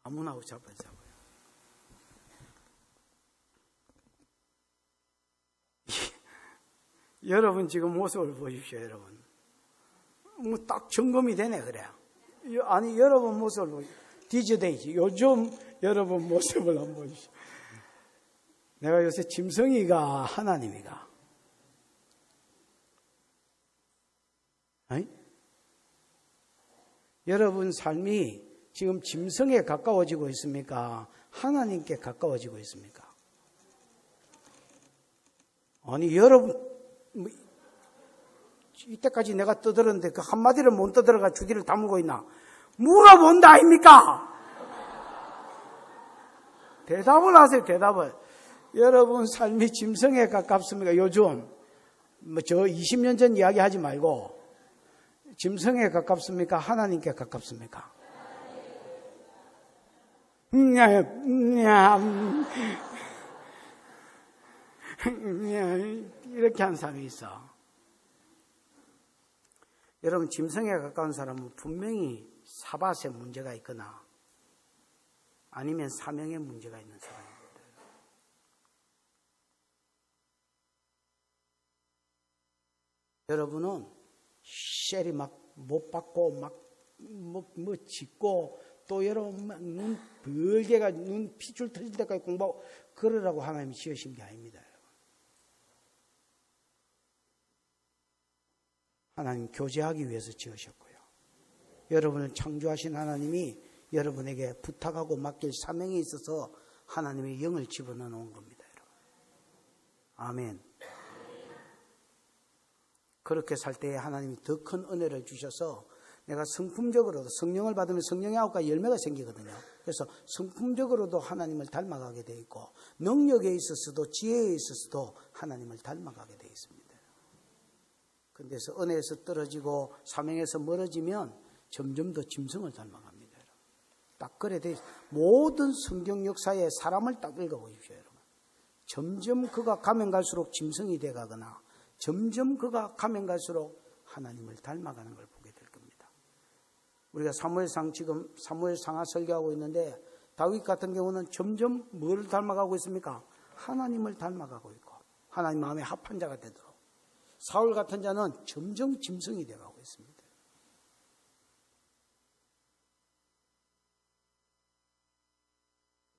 아무나 하고 잡아자고요. 여러분 지금 모습을 보십시오. 여러분. 뭐 딱 점검이 되네 그래. 아니 여러분 모습을 보십시오. 디저데이지. 요즘 여러분 모습을 한번 보십시오. 내가 요새 짐승이가 하나님이가? 아니? 여러분 삶이 지금 짐승에 가까워지고 있습니까? 하나님께 가까워지고 있습니까? 아니 여러분 이때까지 내가 떠들었는데 그 한마디를 못 떠들어가 주기를 다물고 있나? 물어본다 아닙니까? 대답을 하세요. 대답을. 여러분 삶이 짐승에 가깝습니까? 요즘 저 20년 전 이야기 하지 말고 짐승에 가깝습니까? 하나님께 가깝습니까? 이렇게 한 사람이 있어. 여러분 짐승에 가까운 사람은 분명히 사밭에 문제가 있거나 아니면 사명에 문제가 있는 사람입니다. 여러분은 쉘이 막 못 받고 막 뭐 짓고 또 여러분 막 눈 벌게가 눈 피줄 터질 때까지 공부하고 그러라고 하나님이 지으신 게 아닙니다. 하나님 교제하기 위해서 지으셨고요. 여러분을 창조하신 하나님이 여러분에게 부탁하고 맡길 사명이 있어서 하나님의 영을 집어넣어 놓은 겁니다. 여러분. 아멘. 그렇게 살 때에 하나님이 더 큰 은혜를 주셔서 내가 성품적으로도 성령을 받으면 성령의 아홉 열매가 생기거든요. 그래서 성품적으로도 하나님을 닮아가게 되어 있고 능력에 있어서도 지혜에 있어서도 하나님을 닮아가게 되어 있습니다. 그런데서 은혜에서 떨어지고 사명에서 멀어지면 점점 더 짐승을 닮아갑니다. 딱 그래 돼 있어요. 모든 성경 역사에 사람을 딱 읽어보십시오. 여러분. 점점 그가 가면 갈수록 짐승이 돼가거나 점점 그가 가면 갈수록 하나님을 닮아가는 걸 보게 될 겁니다. 우리가 사무엘상 지금 사무엘상하 설교하고 있는데 다윗 같은 경우는 점점 뭐를 닮아가고 있습니까? 하나님을 닮아가고 있고 하나님 마음에 합한 자가 되도록 사울 같은 자는 점점 짐승이 되어가고 있습니다.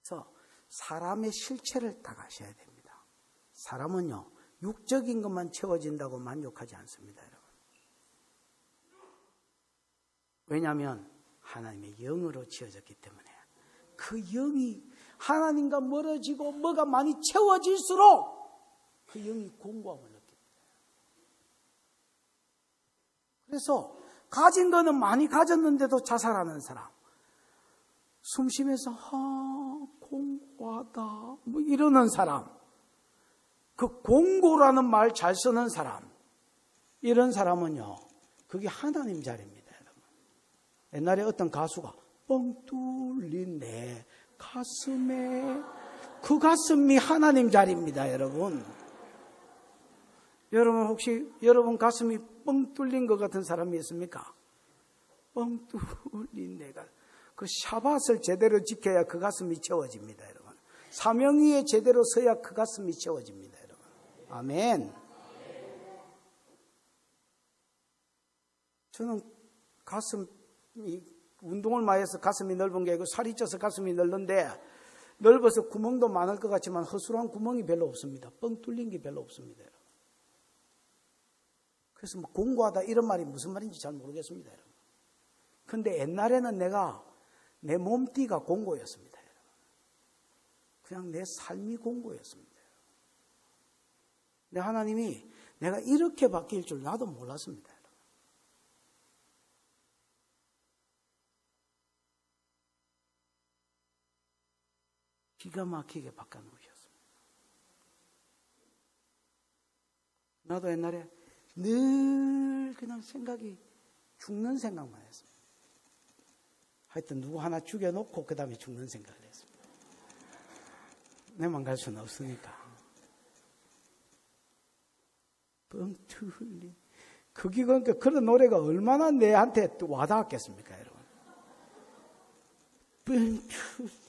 그래서 사람의 실체를 딱 아셔야 됩니다. 사람은요 육적인 것만 채워진다고 만족하지 않습니다. 여러분. 왜냐하면 하나님의 영으로 지어졌기 때문에 그 영이 하나님과 멀어지고 뭐가 많이 채워질수록 그 영이 공고함을 느낍니다. 그래서 가진 거는 많이 가졌는데도 자살하는 사람 숨 쉬면서 공고하다 뭐 이러는 사람, 그 공고라는 말 잘 쓰는 사람, 이런 사람은요, 그게 하나님 자리입니다, 여러분. 옛날에 어떤 가수가 뻥 뚫린 내 가슴에, 그 가슴이 하나님 자리입니다, 여러분. 여러분 혹시 여러분 가슴이 뻥 뚫린 것 같은 사람이 있습니까? 뻥 뚫린 내가, 그 샤밧을 제대로 지켜야 그 가슴이 채워집니다, 여러분. 사명위에 제대로 서야 그 가슴이 채워집니다, 여러분. 아멘. 저는 가슴이, 운동을 많이 해서 가슴이 넓은 게 아니고 살이 쪄서 가슴이 넓은데, 넓어서 구멍도 많을 것 같지만 허술한 구멍이 별로 없습니다. 뻥 뚫린 게 별로 없습니다, 여러분. 그래서 뭐 공고하다 이런 말이 무슨 말인지 잘 모르겠습니다, 여러분. 근데 옛날에는 내 몸띠가 공고였습니다, 여러분. 그냥 내 삶이 공고였습니다. 근데 하나님이 내가 이렇게 바뀔 줄 나도 몰랐습니다, 여러분. 기가 막히게 바꿔놓으셨습니다. 나도 옛날에 늘 그냥 생각이 죽는 생각만 했습니다. 하여튼 누구 하나 죽여놓고 그 다음에 죽는 생각을 했습니다. 내만 갈 수는 없으니까. 뻥 뚫린, 그게 그러니까 그런 노래가 얼마나 내한테 와닿았겠습니까, 여러분. 뻥 뚫린.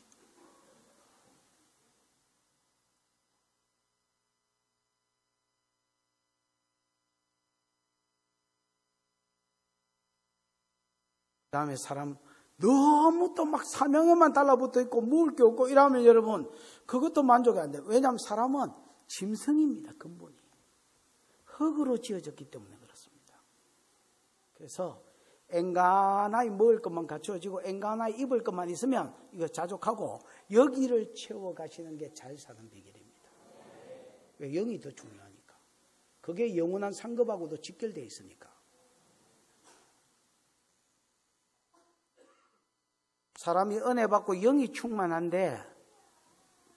그 다음에 사람 너무 또 막 사명에만 달라붙어 있고 먹을 게 없고 이러면 여러분 그것도 만족이 안 돼요. 왜냐하면 사람은 짐승입니다. 근본이 흙으로 지어졌기 때문에 그렇습니다. 그래서 엔간하게 먹을 것만 갖추어지고 엔간하게 입을 것만 있으면 이거 자족하고 여기를 채워가시는 게 잘 사는 비결입니다. 왜? 영이 더 중요하니까. 그게 영원한 상급하고도 직결되어 있으니까. 사람이 은혜 받고 영이 충만한데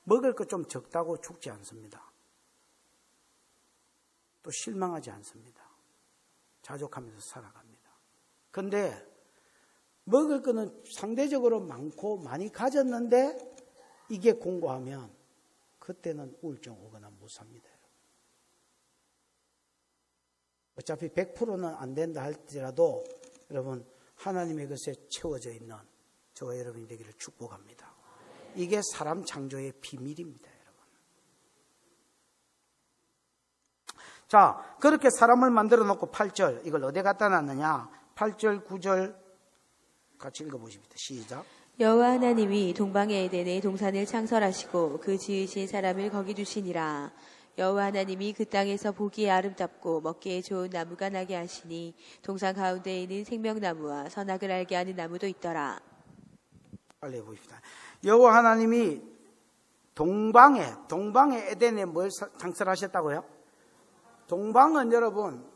먹을 것 좀 적다고 죽지 않습니다. 또 실망하지 않습니다. 자족하면서 살아갑니다. 그런데 먹을 거는 상대적으로 많고 많이 가졌는데 이게 공고하면 그때는 우울증 오거나 못 삽니다. 어차피 100%는 안 된다 할지라도 여러분 하나님의 것에 채워져 있는 저와 여러분이 되기를 축복합니다. 이게 사람 창조의 비밀입니다, 여러분. 자, 그렇게 사람을 만들어 놓고 8절, 이걸 어디에 갖다 놨느냐? 8절, 9절 같이 읽어보십시다. 시작. 여호와 하나님이 동방의 에덴에 동산을 창설하시고 그 지으신 사람을 거기 두시니라. 여호와 하나님이 그 땅에서 보기에 아름답고 먹기에 좋은 나무가 나게 하시니 동산 가운데에 있는 생명나무와 선악을 알게 하는 나무도 있더라. 빨리 해봅시다. 여호와 하나님이 동방에 에덴에 뭘 창설하셨다고요? 동방은 여러분,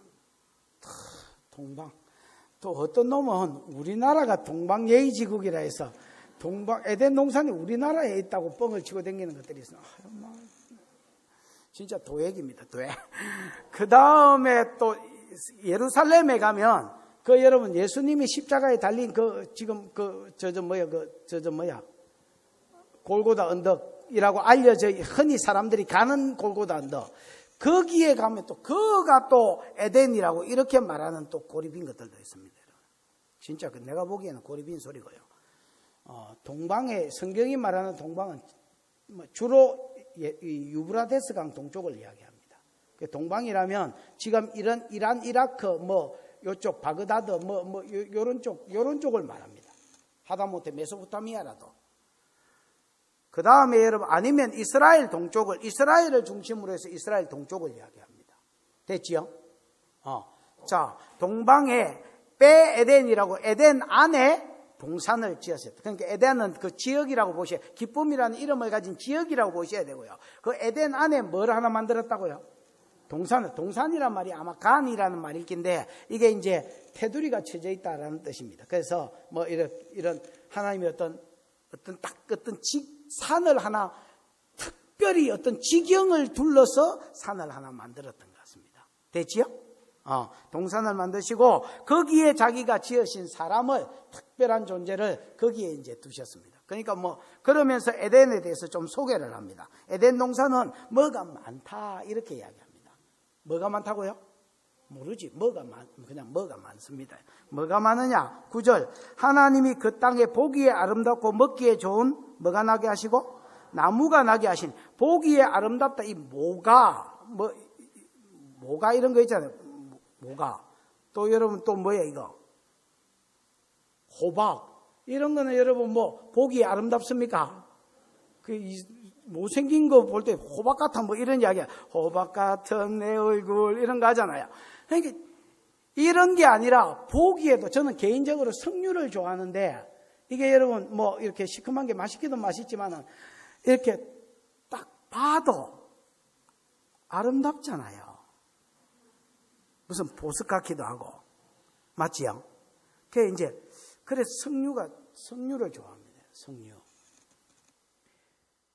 동방. 또 어떤 놈은 우리나라가 동방예의지국이라 해서 에덴 동산이 우리나라에 있다고 뻥을 치고 다니는 것들이 있어요. 진짜 도액입니다, 도액. 그 다음에 또 예루살렘에 가면 여러분 예수님이 십자가에 달린 골고다 언덕이라고 알려져 흔히 사람들이 가는 골고다 언덕. 거기에 가면 또 그가 또 에덴이라고 이렇게 말하는 또 고리빈 것들도 있습니다. 진짜 내가 보기에는 고리빈 소리고요. 동방에 성경이 말하는 동방은 주로 유브라데스 강 동쪽을 이야기합니다. 동방이라면 지금 이란, 이라크 요쪽 바그다드 요런 쪽을 말합니다. 하다못해 메소포타미아라도. 그 다음에 여러분 아니면 이스라엘을 중심으로 해서 이스라엘 동쪽을 이야기합니다. 됐지요? 자, 동방에 에덴이라고 에덴 안에 동산을 지었어요. 그러니까 에덴은 그 지역이라고 보셔야, 기쁨이라는 이름을 가진 지역이라고 보셔야 되고요. 그 에덴 안에 뭘 하나 만들었다고요? 동산이란 말이 아마 간이라는 말일 텐데 이게 이제 테두리가 쳐져 있다라는 뜻입니다. 그래서 이런 하나님의 어떤 산을 하나 특별히 어떤 지경을 둘러서 산을 하나 만들었던 것 같습니다. 됐지요? 동산을 만드시고 거기에 자기가 지으신 사람을, 특별한 존재를 거기에 이제 두셨습니다. 그러니까 그러면서 에덴에 대해서 좀 소개를 합니다. 에덴 동산은 뭐가 많다 이렇게 이야기합니다. 뭐가 많다고요? 모르지. 그냥 뭐가 많습니다. 뭐가 많으냐? 9절. 하나님이 그 땅에 보기에 아름답고 먹기에 좋은 뭐가 나게 하시고 나무가 나게 하신. 보기에 아름답다. 이 모가 이런 거 있잖아요. 모가. 또 여러분 또 뭐야 이거? 호박. 이런 거는 여러분 보기에 아름답습니까? 못생긴 거 볼 때 호박 같아 이런 이야기야. 호박 같은 내 얼굴 이런 거 하잖아요. 그러니까 이런 게 아니라 보기에도, 저는 개인적으로 석류를 좋아하는데, 이게 여러분 이렇게 시큼한 게 맛있기도 맛있지만은 이렇게 딱 봐도 아름답잖아요. 무슨 보석 같기도 하고. 맞지요? 그래서 석류를 좋아합니다. 석류.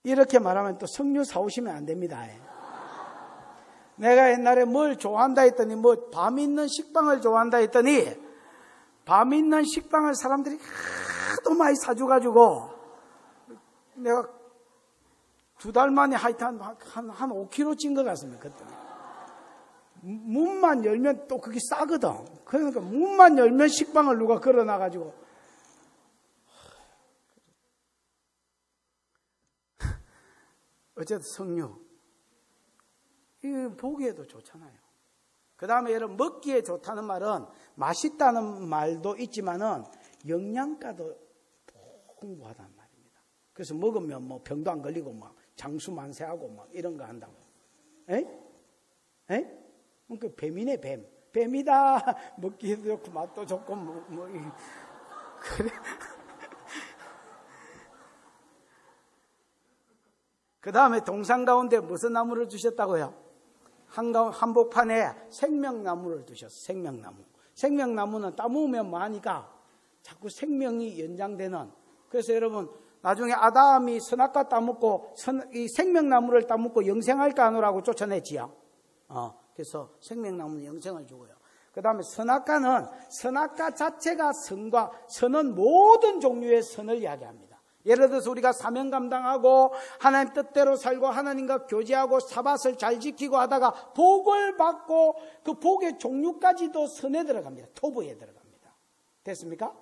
이렇게 말하면 또 석류 사오시면 안 됩니다. 내가 옛날에 뭘 좋아한다 했더니 밤 있는 식빵을 좋아한다 했더니 밤 있는 식빵을 사람들이 하도 많이 사줘가지고 내가 2달 만에 하여튼 한 5kg 찐 것 같습니다. 그때. 문만 열면 또 그게 싸거든. 그러니까 문만 열면 식빵을 누가 걸어놔가지고. 어쨌든 석류. 이거 보기에도 좋잖아요. 그 다음에 여러분, 먹기에 좋다는 말은 맛있다는 말도 있지만은 영양가도 풍부하다는 말입니다. 그래서 먹으면 병도 안 걸리고 장수 만세하고 이런 거 한다고. 에? 그 뱀이네, 뱀. 뱀이다. 먹기도 좋고 맛도 좋고 그래. 그 다음에 동산 가운데 무슨 나무를 주셨다고요? 한복판에 생명나무를 두셨어요. 생명나무. 생명나무는 따먹으면 뭐하니까 자꾸 생명이 연장되는. 그래서 여러분, 나중에 아담이 선악과 따먹고 이 생명나무를 따먹고 영생할까 하노라고 쫓아냈지요. 그래서 생명나무는 영생을 주고요. 그 다음에 선악과 자체가 선은 모든 종류의 선을 이야기합니다. 예를 들어서 우리가 사명 감당하고 하나님 뜻대로 살고 하나님과 교제하고 사밧을 잘 지키고 하다가 복을 받고 그 복의 종류까지도 선에 들어갑니다. 토부에 들어갑니다. 됐습니까?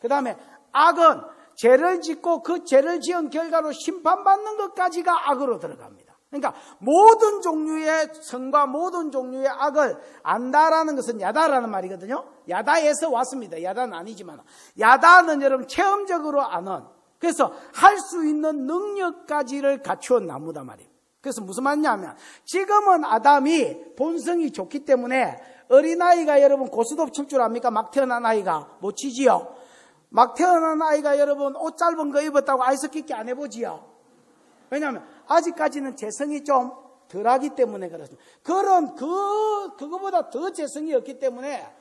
그 다음에 악은 죄를 짓고 그 죄를 지은 결과로 심판받는 것까지가 악으로 들어갑니다. 그러니까 모든 종류의 선과 모든 종류의 악을 안다라는 것은 야다라는 말이거든요. 야다에서 왔습니다. 야다는 아니지만 야다는 여러분 체험적으로 아는, 그래서 할 수 있는 능력까지를 갖추은 나무다 말이에요. 그래서 무슨 말이냐면 지금은 아담이 본성이 좋기 때문에 어린아이가 여러분 고스톱 칠 줄 압니까? 막 태어난 아이가 못 치지요. 막 태어난 아이가 여러분 옷 짧은 거 입었다고 아이스키키 안 해보지요. 왜냐하면 아직까지는 재성이 좀 덜하기 때문에 그렇습니다. 그거보다 더 재성이 없기 때문에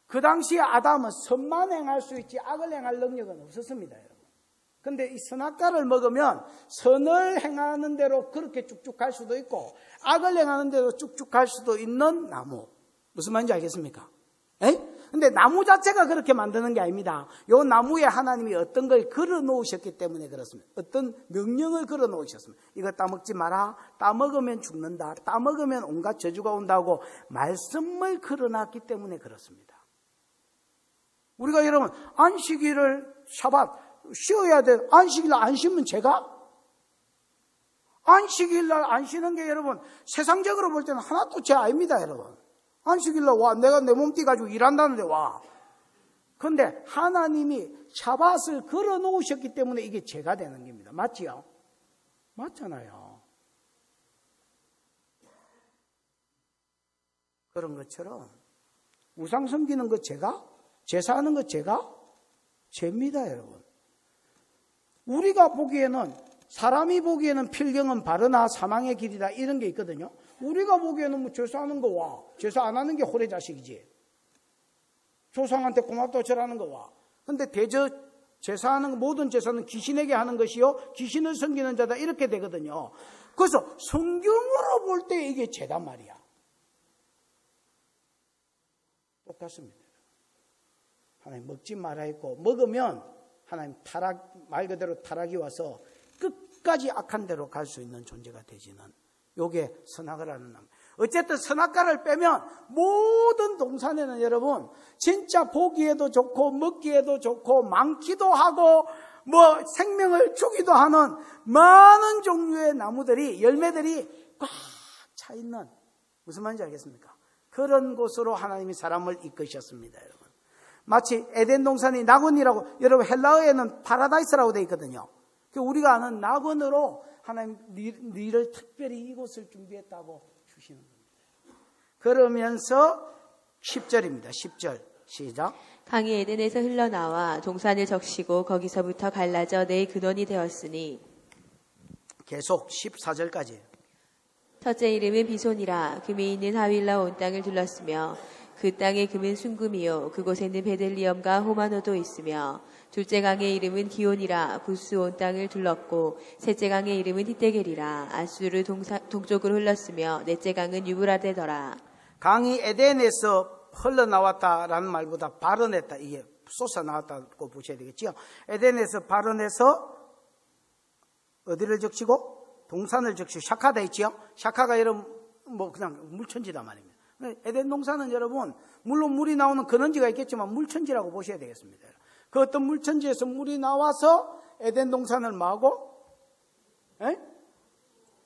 그 당시에 아담은 선만 행할 수 있지 악을 행할 능력은 없었습니다. 여러분. 근데 이 선악과를 먹으면 선을 행하는 대로 그렇게 쭉쭉 갈 수도 있고 악을 행하는 대로 쭉쭉 갈 수도 있는 나무. 무슨 말인지 알겠습니까? 근데 나무 자체가 그렇게 만드는 게 아닙니다. 요 나무에 하나님이 어떤 걸 걸어 놓으셨기 때문에 그렇습니다. 어떤 명령을 걸어 놓으셨습니다. 이거 따먹지 마라. 따먹으면 죽는다. 따먹으면 온갖 저주가 온다고 말씀을 걸어 놨기 때문에 그렇습니다. 우리가 여러분 안식일을 샤밧 쉬어야 돼. 안식일날 안 쉬면 죄가? 안식일날 안 쉬는 게 여러분 세상적으로 볼 때는 하나도 죄 아닙니다. 여러분 안식일날 와 내가 내 몸띠 가지고 일한다는데 와. 그런데 하나님이 샤밧을 걸어 놓으셨기 때문에 이게 죄가 되는 겁니다. 맞지요? 맞잖아요. 그런 것처럼 우상 섬기는 것 죄가? 제사하는 것 죄가? 죄입니다. 여러분 우리가 보기에는 사람이 보기에는 필경은 바르나 사망의 길이다 이런 게 있거든요. 우리가 보기에는 제사하는 거 와. 제사 안 하는 게 호래 자식이지. 조상한테 고맙다고 절하는 거 와. 근데 제사하는 모든 제사는 귀신에게 하는 것이요 귀신을 섬기는 자다 이렇게 되거든요. 그래서 성경으로 볼 때 이게 죄단 말이야. 똑같습니다. 하나님 먹지 말아 했고, 먹으면 하나님 말 그대로 타락이 와서 끝까지 악한 데로 갈 수 있는 존재가 되지는, 요게 선악을 하는 남. 어쨌든 선악과를 빼면 모든 동산에는 여러분 진짜 보기에도 좋고 먹기에도 좋고 많기도 하고 뭐 생명을 주기도 하는 많은 종류의 나무들이, 열매들이 꽉 차 있는, 무슨 말인지 알겠습니까? 그런 곳으로 하나님이 사람을 이끄셨습니다, 여러분. 마치 에덴 동산이 낙원이라고, 여러분 헬라어에는 파라다이스라고 되어 있거든요. 우리가 아는 낙원으로 하나님 너희를 특별히 이곳을 준비했다고 주시는 겁니다. 그러면서 10절입니다. 10절 시작. 강이 에덴에서 흘러나와 동산을 적시고 거기서부터 갈라져 내 근원이 되었으니. 계속 14절까지. 첫째 이름은 비손이라. 금이 있는 하윌라 온 땅을 둘렀으며 그 땅의 금은 순금이요 그곳에는 베들리엄과 호마노도 있으며, 둘째 강의 이름은 기온이라. 부스 온 땅을 둘렀고, 셋째 강의 이름은 히데겔이라. 아수르 동쪽으로 흘렀으며 넷째 강은 유브라데더라. 강이 에덴에서 흘러나왔다라는 말보다 발원했다, 이게 솟아나왔다고 보셔야 되겠죠. 에덴에서 발원해서 어디를 적시고? 동산을 적시고, 샤카다 있죠. 샤카가 여러분 뭐 그냥 물천지단 말입니다. 에덴 동산은 여러분 물론 물이 나오는 근원지가 있겠지만 물천지라고 보셔야 되겠습니다. 그 어떤 물천지에서 물이 나와서 에덴 동산을 마고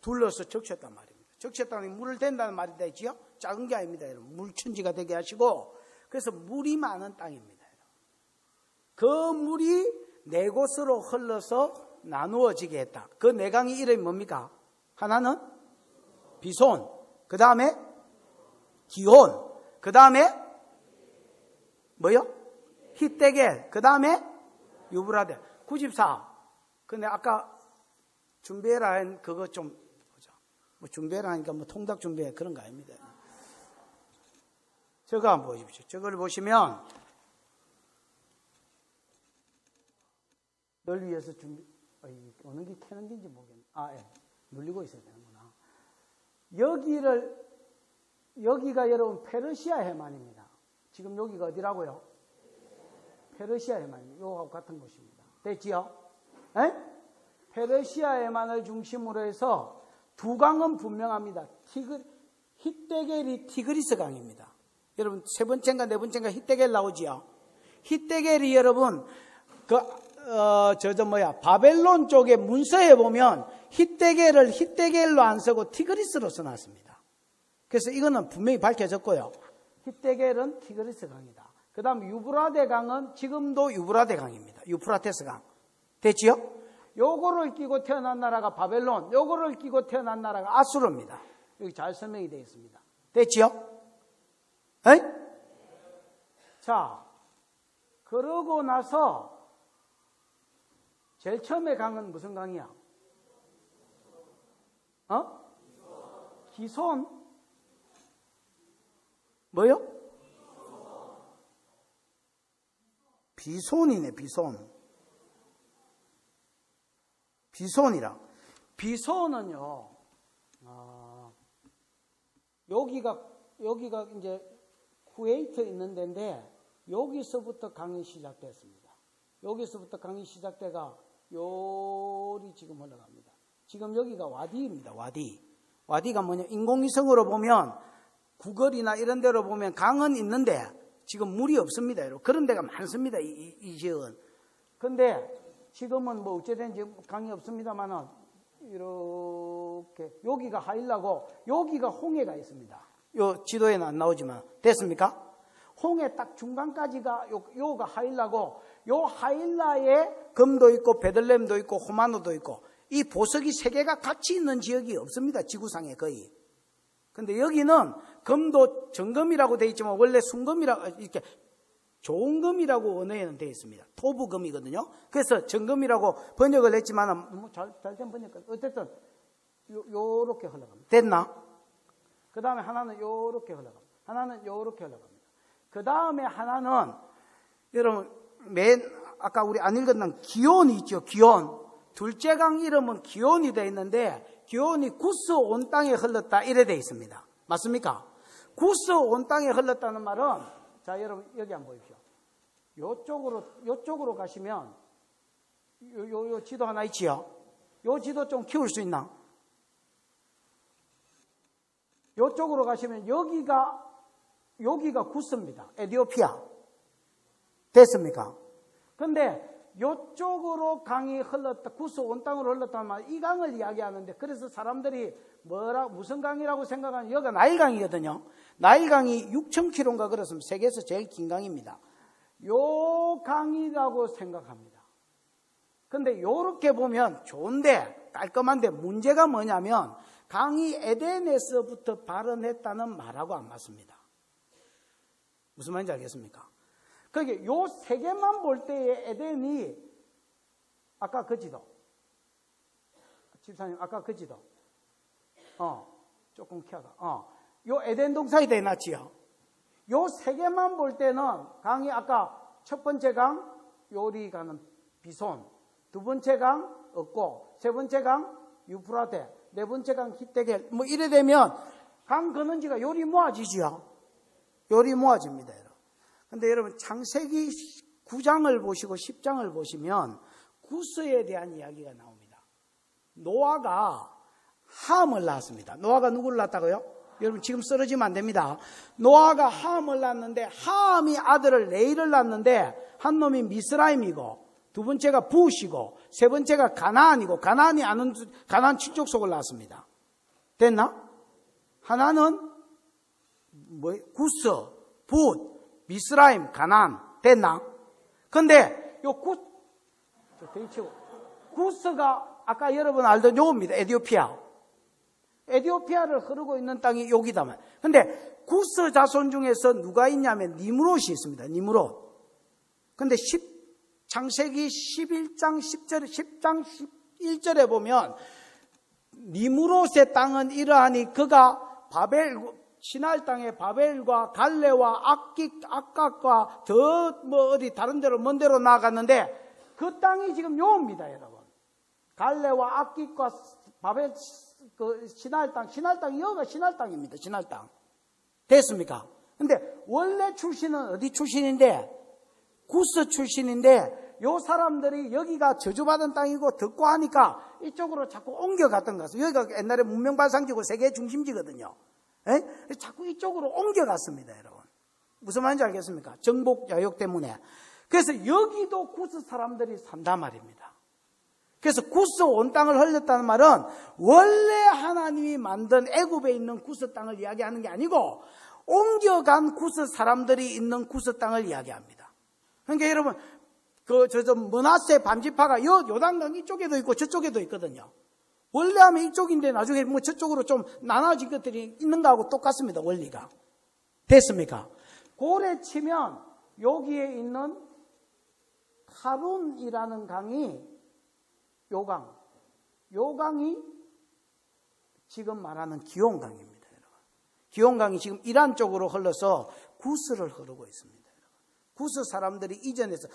둘러서 적셨단 말입니다. 적셨다는 게 물을 댄다는 말이 되지요. 작은 게 아닙니다, 여러분. 물천지가 되게 하시고, 그래서 물이 많은 땅입니다. 그 물이 네 곳으로 흘러서 나누어지게 했다. 그 네 강의 이름이 뭡니까? 하나는 비손, 그 다음에 기온, 그 다음에 뭐요? 히데겔, 그 다음에 유브라데. 94. 근데 아까 준비해라 한 그거 좀 보자. 뭐 준비해라 하니까 뭐 통닭 준비해, 그런 거 아닙니다. 저거 한번 보십시오. 저걸 보시면 널 위해서 어느 게 켜는 게인지 모르겠네. 예. 눌리고 있어야 되는구나. 여기가 여러분 페르시아 해만입니다. 지금 여기가 어디라고요? 페르시아 해만입니다. 요거하고 같은 곳입니다. 됐지요? 페르시아 해만을 중심으로 해서 두 강은 분명합니다. 히데겔이 티그리스 강입니다. 여러분 세 번째인가 네 번째인가 히데겔 나오지요? 히데겔이 여러분 바벨론 쪽에 문서에 보면 히데겔을 히데겔로 안 쓰고 티그리스로 써놨습니다. 그래서 이거는 분명히 밝혀졌고요. 히데겔은 티그리스 강이다. 그 다음 유브라데 강은 지금도 유브라데 강입니다. 유프라테스 강. 됐지요? 요거를 끼고 태어난 나라가 바벨론, 요거를 끼고 태어난 나라가 아수르입니다. 여기 잘 설명이 되어 있습니다. 됐지요? 자, 그러고 나서 제일 처음에 강은 무슨 강이야? 기손? 뭐요? 비손이네, 비손. 비손이라. 비손은요, 여기가 이제 쿠웨이트 있는 데인데, 여기서부터 강이 시작됐습니다. 여기서부터 강이 시작돼가 요리 지금 흘러갑니다. 지금 여기가 와디입니다. 와디가 뭐냐? 인공위성으로 보면 구걸이나 이런 데로 보면 강은 있는데 지금 물이 없습니다. 여러분. 그런 데가 많습니다. 이 지역은. 근데 지금은 뭐 어찌됐는지 강이 없습니다만은 이렇게 여기가 하일라고 여기가 홍해가 있습니다. 요 지도에는 안 나오지만 됐습니까? 홍해 딱 중간까지가 요가 하일라고, 요 하일라에 금도 있고 베들레헴도 있고 호마노도 있고, 이 보석이 세 개가 같이 있는 지역이 없습니다. 지구상에 거의. 근데 여기는 금도 정금이라고 되어 있지만 원래 순금이라고, 이렇게 좋은 금이라고 언어에는 되어 있습니다. 토부금이거든요. 그래서 정금이라고 번역을 했지만 뭐 잘된 번역. 어쨌든 요렇게 흘러갑니다. 됐나? 그 다음에 하나는 요렇게 흘러갑니다. 하나는 요렇게 흘러갑니다. 그 다음에 하나는 여러분 아까 우리 안 읽었던 기온이 있죠. 기온. 둘째 강 이름은 기온이 되어 있는데 기온이 구스 온 땅에 흘렀다 이래 돼 있습니다. 맞습니까? 구스 온 땅에 흘렀다는 말은, 자 여러분 여기 한번 보십시오. 요쪽으로 가시면 요 지도 하나 있지요. 요 지도 좀 키울 수 있나? 요쪽으로 가시면 여기가 구스입니다. 에티오피아. 됐습니까? 근데 요쪽으로 강이 흘렀다, 구스 온 땅으로 흘렀다는 말, 이 강을 이야기하는데, 그래서 사람들이 무슨 강이라고 생각하면 여기가 나일강이거든요. 나일강이 6,000km인가 그렇습니다. 세계에서 제일 긴 강입니다. 요 강이라고 생각합니다. 근데 요렇게 보면 좋은데, 깔끔한데, 문제가 뭐냐면, 강이 에덴에서부터 발원했다는 말하고 안 맞습니다. 무슨 말인지 알겠습니까? 그게 요 세 개만 볼 때의 에덴이, 아까 그 지도, 집사님 아까 그 지도, 조금 켜가, 요 에덴 동산이 되놨지요. 요 세 개만 볼 때는 강이, 아까 첫 번째 강 요리 가는 비손, 두 번째 강 없고, 세 번째 강 유프라테, 네 번째 강 히데겔, 뭐 이래 되면 강 거는지가 요리 모아지지요. 요리 모아집니다, 여러분. 근데 여러분 창세기 9장을 보시고 10장을 보시면 구스에 대한 이야기가 나옵니다. 노아가 함을 낳았습니다. 노아가 누구를 낳았다고요? 여러분 지금 쓰러지면 안 됩니다. 노아가 함을 낳았는데, 함이 아들을 레이를 낳았는데, 한 놈이 미스라임이고, 두 번째가 부시고, 세 번째가 가나안이고, 가나안이 아는 가나안 친족 속을 낳았습니다. 됐나? 하나는 구스, 붓, 미스라임, 가나안. 됐나? 근데 요 구스가 아까 여러분 알던 요겁니다. 에티오피아. 에티오피아를 흐르고 있는 땅이 여기다. 근데 구스 자손 중에서 누가 있냐면 니므롯이 있습니다. 니므롯. 근데 창세기 11장 10장 11절에 보면 니므롯의 땅은 이러하니 그가 신할 땅에 바벨과 갈레와 악각과 더 어디 다른 데로 먼 데로 나아갔는데, 그 땅이 지금 요입니다, 여러분. 갈레와 악깃과 바벨, 신할 땅이 여기가 신할 땅입니다. 신할 땅. 됐습니까? 근데 원래 출신은 어디 출신인데? 구스 출신인데, 요 사람들이 여기가 저주받은 땅이고 덥고 하니까 이쪽으로 자꾸 옮겨갔던 거죠. 여기가 옛날에 문명발상지고 세계 중심지거든요. 에? 자꾸 이쪽으로 옮겨갔습니다, 여러분. 무슨 말인지 알겠습니까? 정복 야욕 때문에. 그래서 여기도 구스 사람들이 산단 말입니다. 그래서 구스 온 땅을 흘렸다는 말은 원래 하나님이 만든 애굽에 있는 구스 땅을 이야기하는 게 아니고, 옮겨간 구스 사람들이 있는 구스 땅을 이야기합니다. 그러니까 여러분, 머나세 반지파가 요단강 이쪽에도 있고 저쪽에도 있거든요. 원래 하면 이쪽인데 나중에 뭐 저쪽으로 좀 나눠진 것들이 있는 거하고 똑같습니다, 원리가. 됐습니까? 고래 치면 여기에 있는 하룬이라는 강이 요 강이 지금 말하는 기온강입니다, 여러분. 기온강이 지금 이란 쪽으로 흘러서 구스를 흐르고 있습니다, 여러분. 구스 사람들이 이전에서,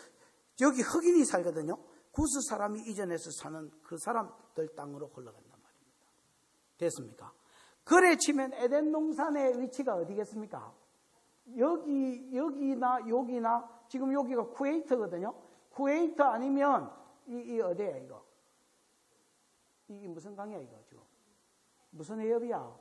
여기 흑인이 살거든요. 구스 사람이 이전에서 사는 그 사람들 땅으로 흘러간단 말입니다. 됐습니까? 그래 치면 에덴 동산의 위치가 어디겠습니까? 여기나 지금 여기가 쿠웨이트거든요. 쿠웨이트 아니면 이 어디야 이거? 이 무슨 강이야 이거 지금? 무슨 해협이야?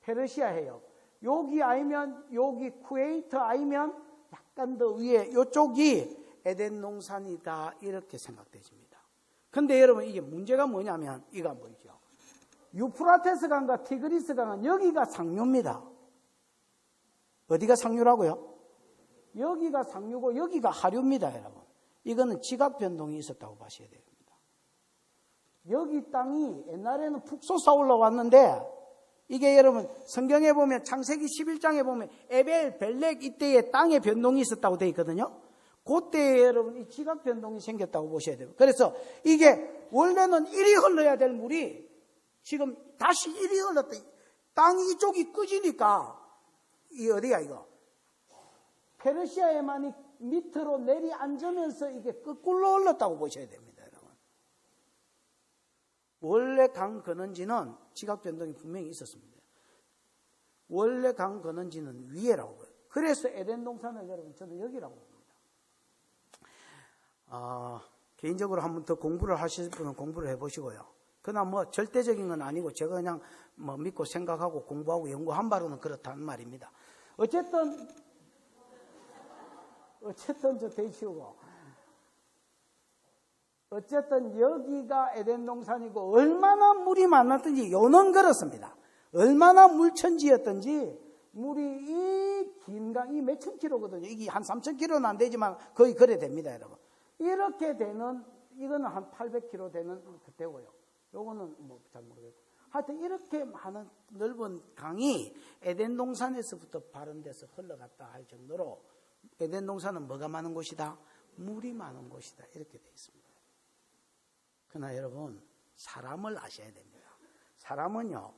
페르시아 해협. 여기 아니면 여기 쿠웨이트 아니면 약간 더 위에 이쪽이 에덴 동산이다, 이렇게 생각되십니다. 근데 여러분 이게 문제가 뭐냐면 이거 보이죠. 유프라테스 강과 티그리스 강은 여기가 상류입니다. 어디가 상류라고요? 여기가 상류고 여기가 하류입니다, 여러분. 이거는 지각 변동이 있었다고 보셔야 됩니다. 여기 땅이 옛날에는 푹 솟아 올라왔는데, 이게 여러분 성경에 보면 창세기 11장에 보면 에벨, 벨렉 이때에 땅의 변동이 있었다고 되어 있거든요. 그때 여러분 이 지각 변동이 생겼다고 보셔야 돼요. 그래서 이게 원래는 이리 흘러야 될 물이 지금 다시 이리 흘렀다. 땅이 이쪽이 꺼지니까 이 어디야 이거? 페르시아에만이 밑으로 내리앉으면서 이게 거꾸로 흘렀다고 보셔야 됩니다, 여러분. 원래 강 건원지는 지각 변동이 분명히 있었습니다. 원래 강 건원지는 위에라고 해요. 그래서 에덴 동산을 여러분 저는 여기라고 봅니다. 개인적으로 한번 더 공부를 하실 분은 공부를 해보시고요. 그러나 뭐 절대적인 건 아니고 제가 그냥 뭐 믿고 생각하고 공부하고 연구한 바로는 그렇다는 말입니다. 어쨌든 저 대치우고 어쨌든 여기가 에덴 동산이고 얼마나 물이 많았든지 요는 그렇습니다. 얼마나 물천지였든지 물이 이 긴 강, 이 몇천 킬로거든요. 이게 한 3천 킬로는 안 되지만 거의 그래 됩니다, 여러분. 이렇게 되는, 이거는 한 800킬로 되는 그때고요. 요거는 뭐 잘 모르겠고. 하여튼 이렇게 많은 넓은 강이 에덴 동산에서부터 발원돼서 흘러갔다 할 정도로 에덴 동산은 뭐가 많은 곳이다? 물이 많은 곳이다. 이렇게 되어 있습니다. 그러나 여러분, 사람을 아셔야 됩니다. 사람은요,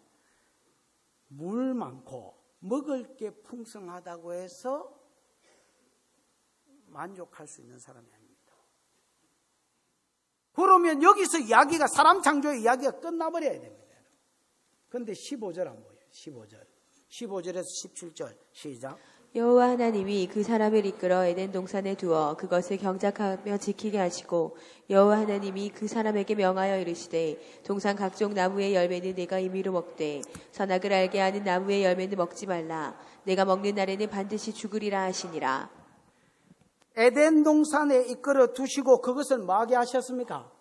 물 많고 먹을 게 풍성하다고 해서 만족할 수 있는 사람이 아닙니다. 그러면 여기서 이야기가 사람 창조의 이야기가 끝나버려야 됩니다. 그런데 15절 안 보여요. 15절에서 17절 시작. 여호와 하나님이 그 사람을 이끌어 에덴 동산에 두어 그것을 경작하며 지키게 하시고 여호와 하나님이 그 사람에게 명하여 이르시되 동산 각종 나무의 열매는 내가 임의로 먹되 선악을 알게 하는 나무의 열매는 먹지 말라. 내가 먹는 날에는 반드시 죽으리라 하시니라. 에덴 동산에 이끌어 두시고 그것을 뭐하게 하셨습니까?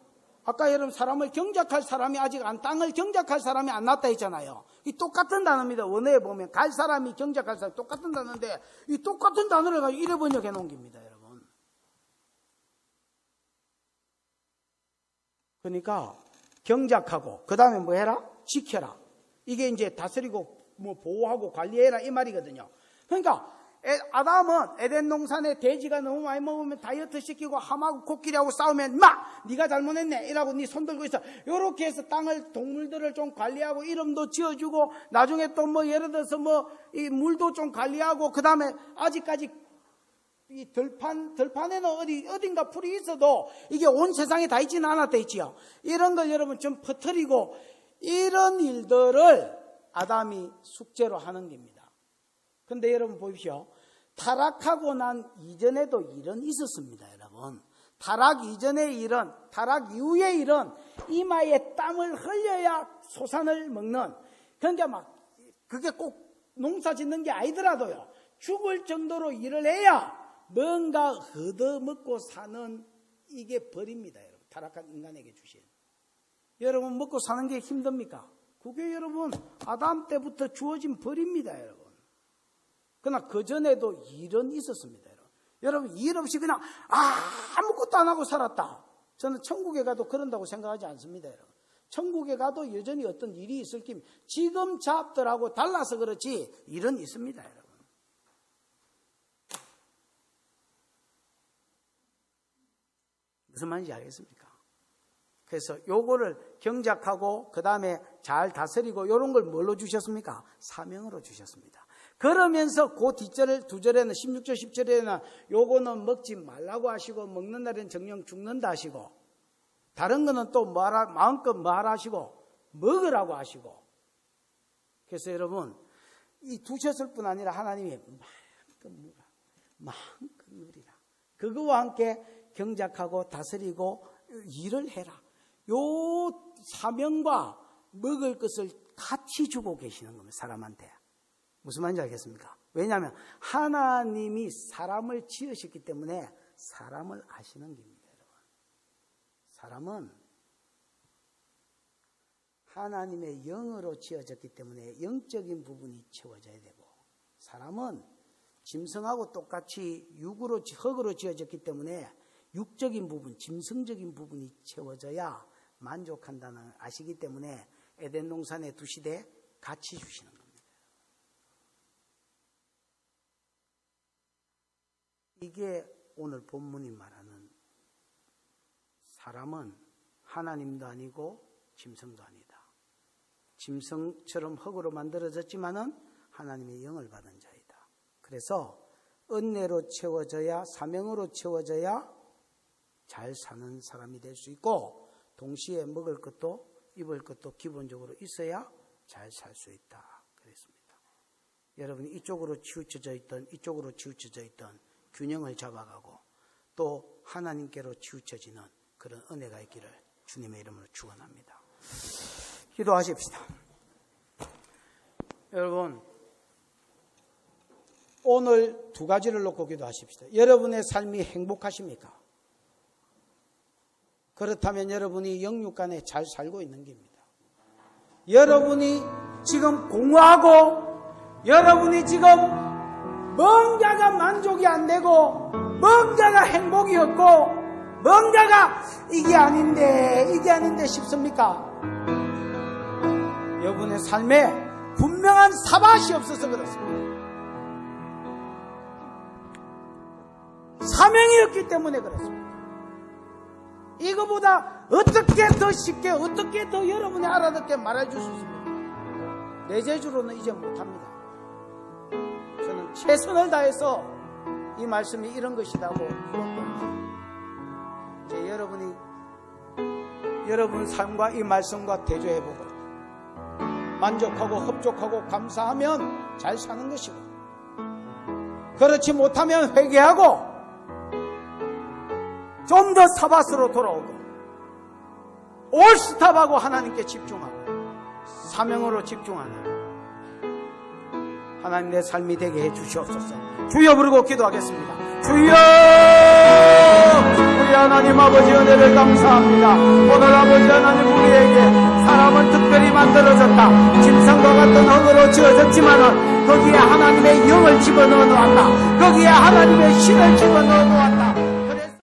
아까 여러분 사람을 경작할 사람이 아직 땅을 경작할 사람이 안 났다 했잖아요. 이 똑같은 단어입니다. 원어에 보면 갈 사람이 경작할 사람 똑같은 단어인데 이 똑같은 단어를 가지고 이래 번역해 놓은 겁니다, 여러분. 그러니까 경작하고 그 다음에 뭐 해라? 지켜라. 이게 이제 다스리고 뭐 보호하고 관리해라 이 말이거든요. 그러니까 아담은 에덴 동산에 돼지가 너무 많이 먹으면 다이어트 시키고 함하고 코끼리하고 싸우면 네가 잘못했네 이라고 네 손 들고 있어. 요렇게 해서 땅을 동물들을 좀 관리하고 이름도 지어주고 나중에 또 뭐 예를 들어서 뭐 이 물도 좀 관리하고 그 다음에 아직까지 이 들판에는 어딘가 풀이 있어도 이게 온 세상에 다 있지는 않았다 했지요. 이런 걸 여러분 좀 퍼뜨리고 이런 일들을 아담이 숙제로 하는 겁니다. 근데 여러분 보십시오. 타락하고 난 이전에도 일은 있었습니다, 여러분. 타락 이전의 일은, 타락 이후의 일은 이마에 땀을 흘려야 소산을 먹는, 그러니까 막 그게 꼭 농사 짓는 게 아니더라도요. 죽을 정도로 일을 해야 뭔가 얻어먹고 사는 이게 벌입니다, 여러분. 타락한 인간에게 주신. 여러분 먹고 사는 게 힘듭니까? 그게 여러분 아담 때부터 주어진 벌입니다, 여러분. 그러나 그전에도 일은 있었습니다. 여러분 일 없이 그냥 아무것도 안 하고 살았다. 저는 천국에 가도 그런다고 생각하지 않습니다. 여러분. 천국에 가도 여전히 어떤 일이 있을 겁니다. 지금 잡들하고 달라서 그렇지 일은 있습니다. 여러분. 무슨 말인지 알겠습니까? 그래서 요거를 경작하고 그 다음에 잘 다스리고 이런 걸 뭘로 주셨습니까? 사명으로 주셨습니다. 그러면서 그 뒷절 두 절에는 16절 17절에는 요거는 먹지 말라고 하시고 먹는 날엔 정령 죽는다 하시고 다른 거는 또 마음껏 말하시고 먹으라고 하시고 그래서 여러분 이 두셨을 뿐 아니라 하나님이 마음껏 누리라. 그거와 함께 경작하고 다스리고 일을 해라. 요 사명과 먹을 것을 같이 주고 계시는 겁니다. 사람한테. 무슨 말인지 알겠습니까? 왜냐하면 하나님이 사람을 지으셨기 때문에 사람을 아시는 겁니다. 여러분. 사람은 하나님의 영으로 지어졌기 때문에 영적인 부분이 채워져야 되고 사람은 짐승하고 똑같이 흙으로 지어졌기 때문에 육적인 부분, 짐승적인 부분이 채워져야 만족한다는 아시기 때문에 에덴 동산에 두시되 같이 주시는 겁니다. 이게 오늘 본문이 말하는 사람은 하나님도 아니고 짐승도 아니다. 짐승처럼 흙으로 만들어졌지만은 하나님의 영을 받은 자이다. 그래서 은혜로 채워져야 사명으로 채워져야 잘 사는 사람이 될 수 있고 동시에 먹을 것도 입을 것도 기본적으로 있어야 잘 살 수 있다 그랬습니다. 여러분이 이쪽으로 치우쳐져 있던 이쪽으로 치우쳐져 있던 균형을 잡아가고 또 하나님께로 치우쳐지는 그런 은혜가 있기를 주님의 이름으로 축원합니다. 기도하십시다. 여러분, 오늘 두 가지를 놓고 기도하십시다. 여러분의 삶이 행복하십니까? 그렇다면 여러분이 영육간에 잘 살고 있는 겁니다. 여러분이 지금 공허하고 여러분이 지금 뭔가가 만족이 안 되고 뭔가가 행복이 없고 뭔가가 이게 아닌데 싶습니까? 여러분의 삶에 분명한 사밭이 없어서 그렇습니다. 사명이 없기 때문에 그렇습니다. 이거보다 어떻게 더 쉽게 어떻게 더 여러분이 알아듣게 말해줄 수 있습니까? 내 재주로는 이제 못합니다. 저는 최선을 다해서 이 말씀이 이런 것이라고 이제 여러분 삶과 이 말씀과 대조해보고 만족하고 흡족하고 감사하면 잘 사는 것이고 그렇지 못하면 회개하고 좀 더 사밭으로 돌아오고 올스탑하고 하나님께 집중하고 사명으로 집중하는 하나님 내 삶이 되게 해 주시옵소서. 주여 부르고 기도하겠습니다. 주여, 우리 하나님 아버지 은혜를 감사합니다. 오늘 아버지 하나님 우리에게 사람은 특별히 만들어졌다. 짐승과 같은 흙으로 지어졌지만은 거기에 하나님의 영을 집어넣어 놓았다. 거기에 하나님의 신을 집어넣어 놓았다.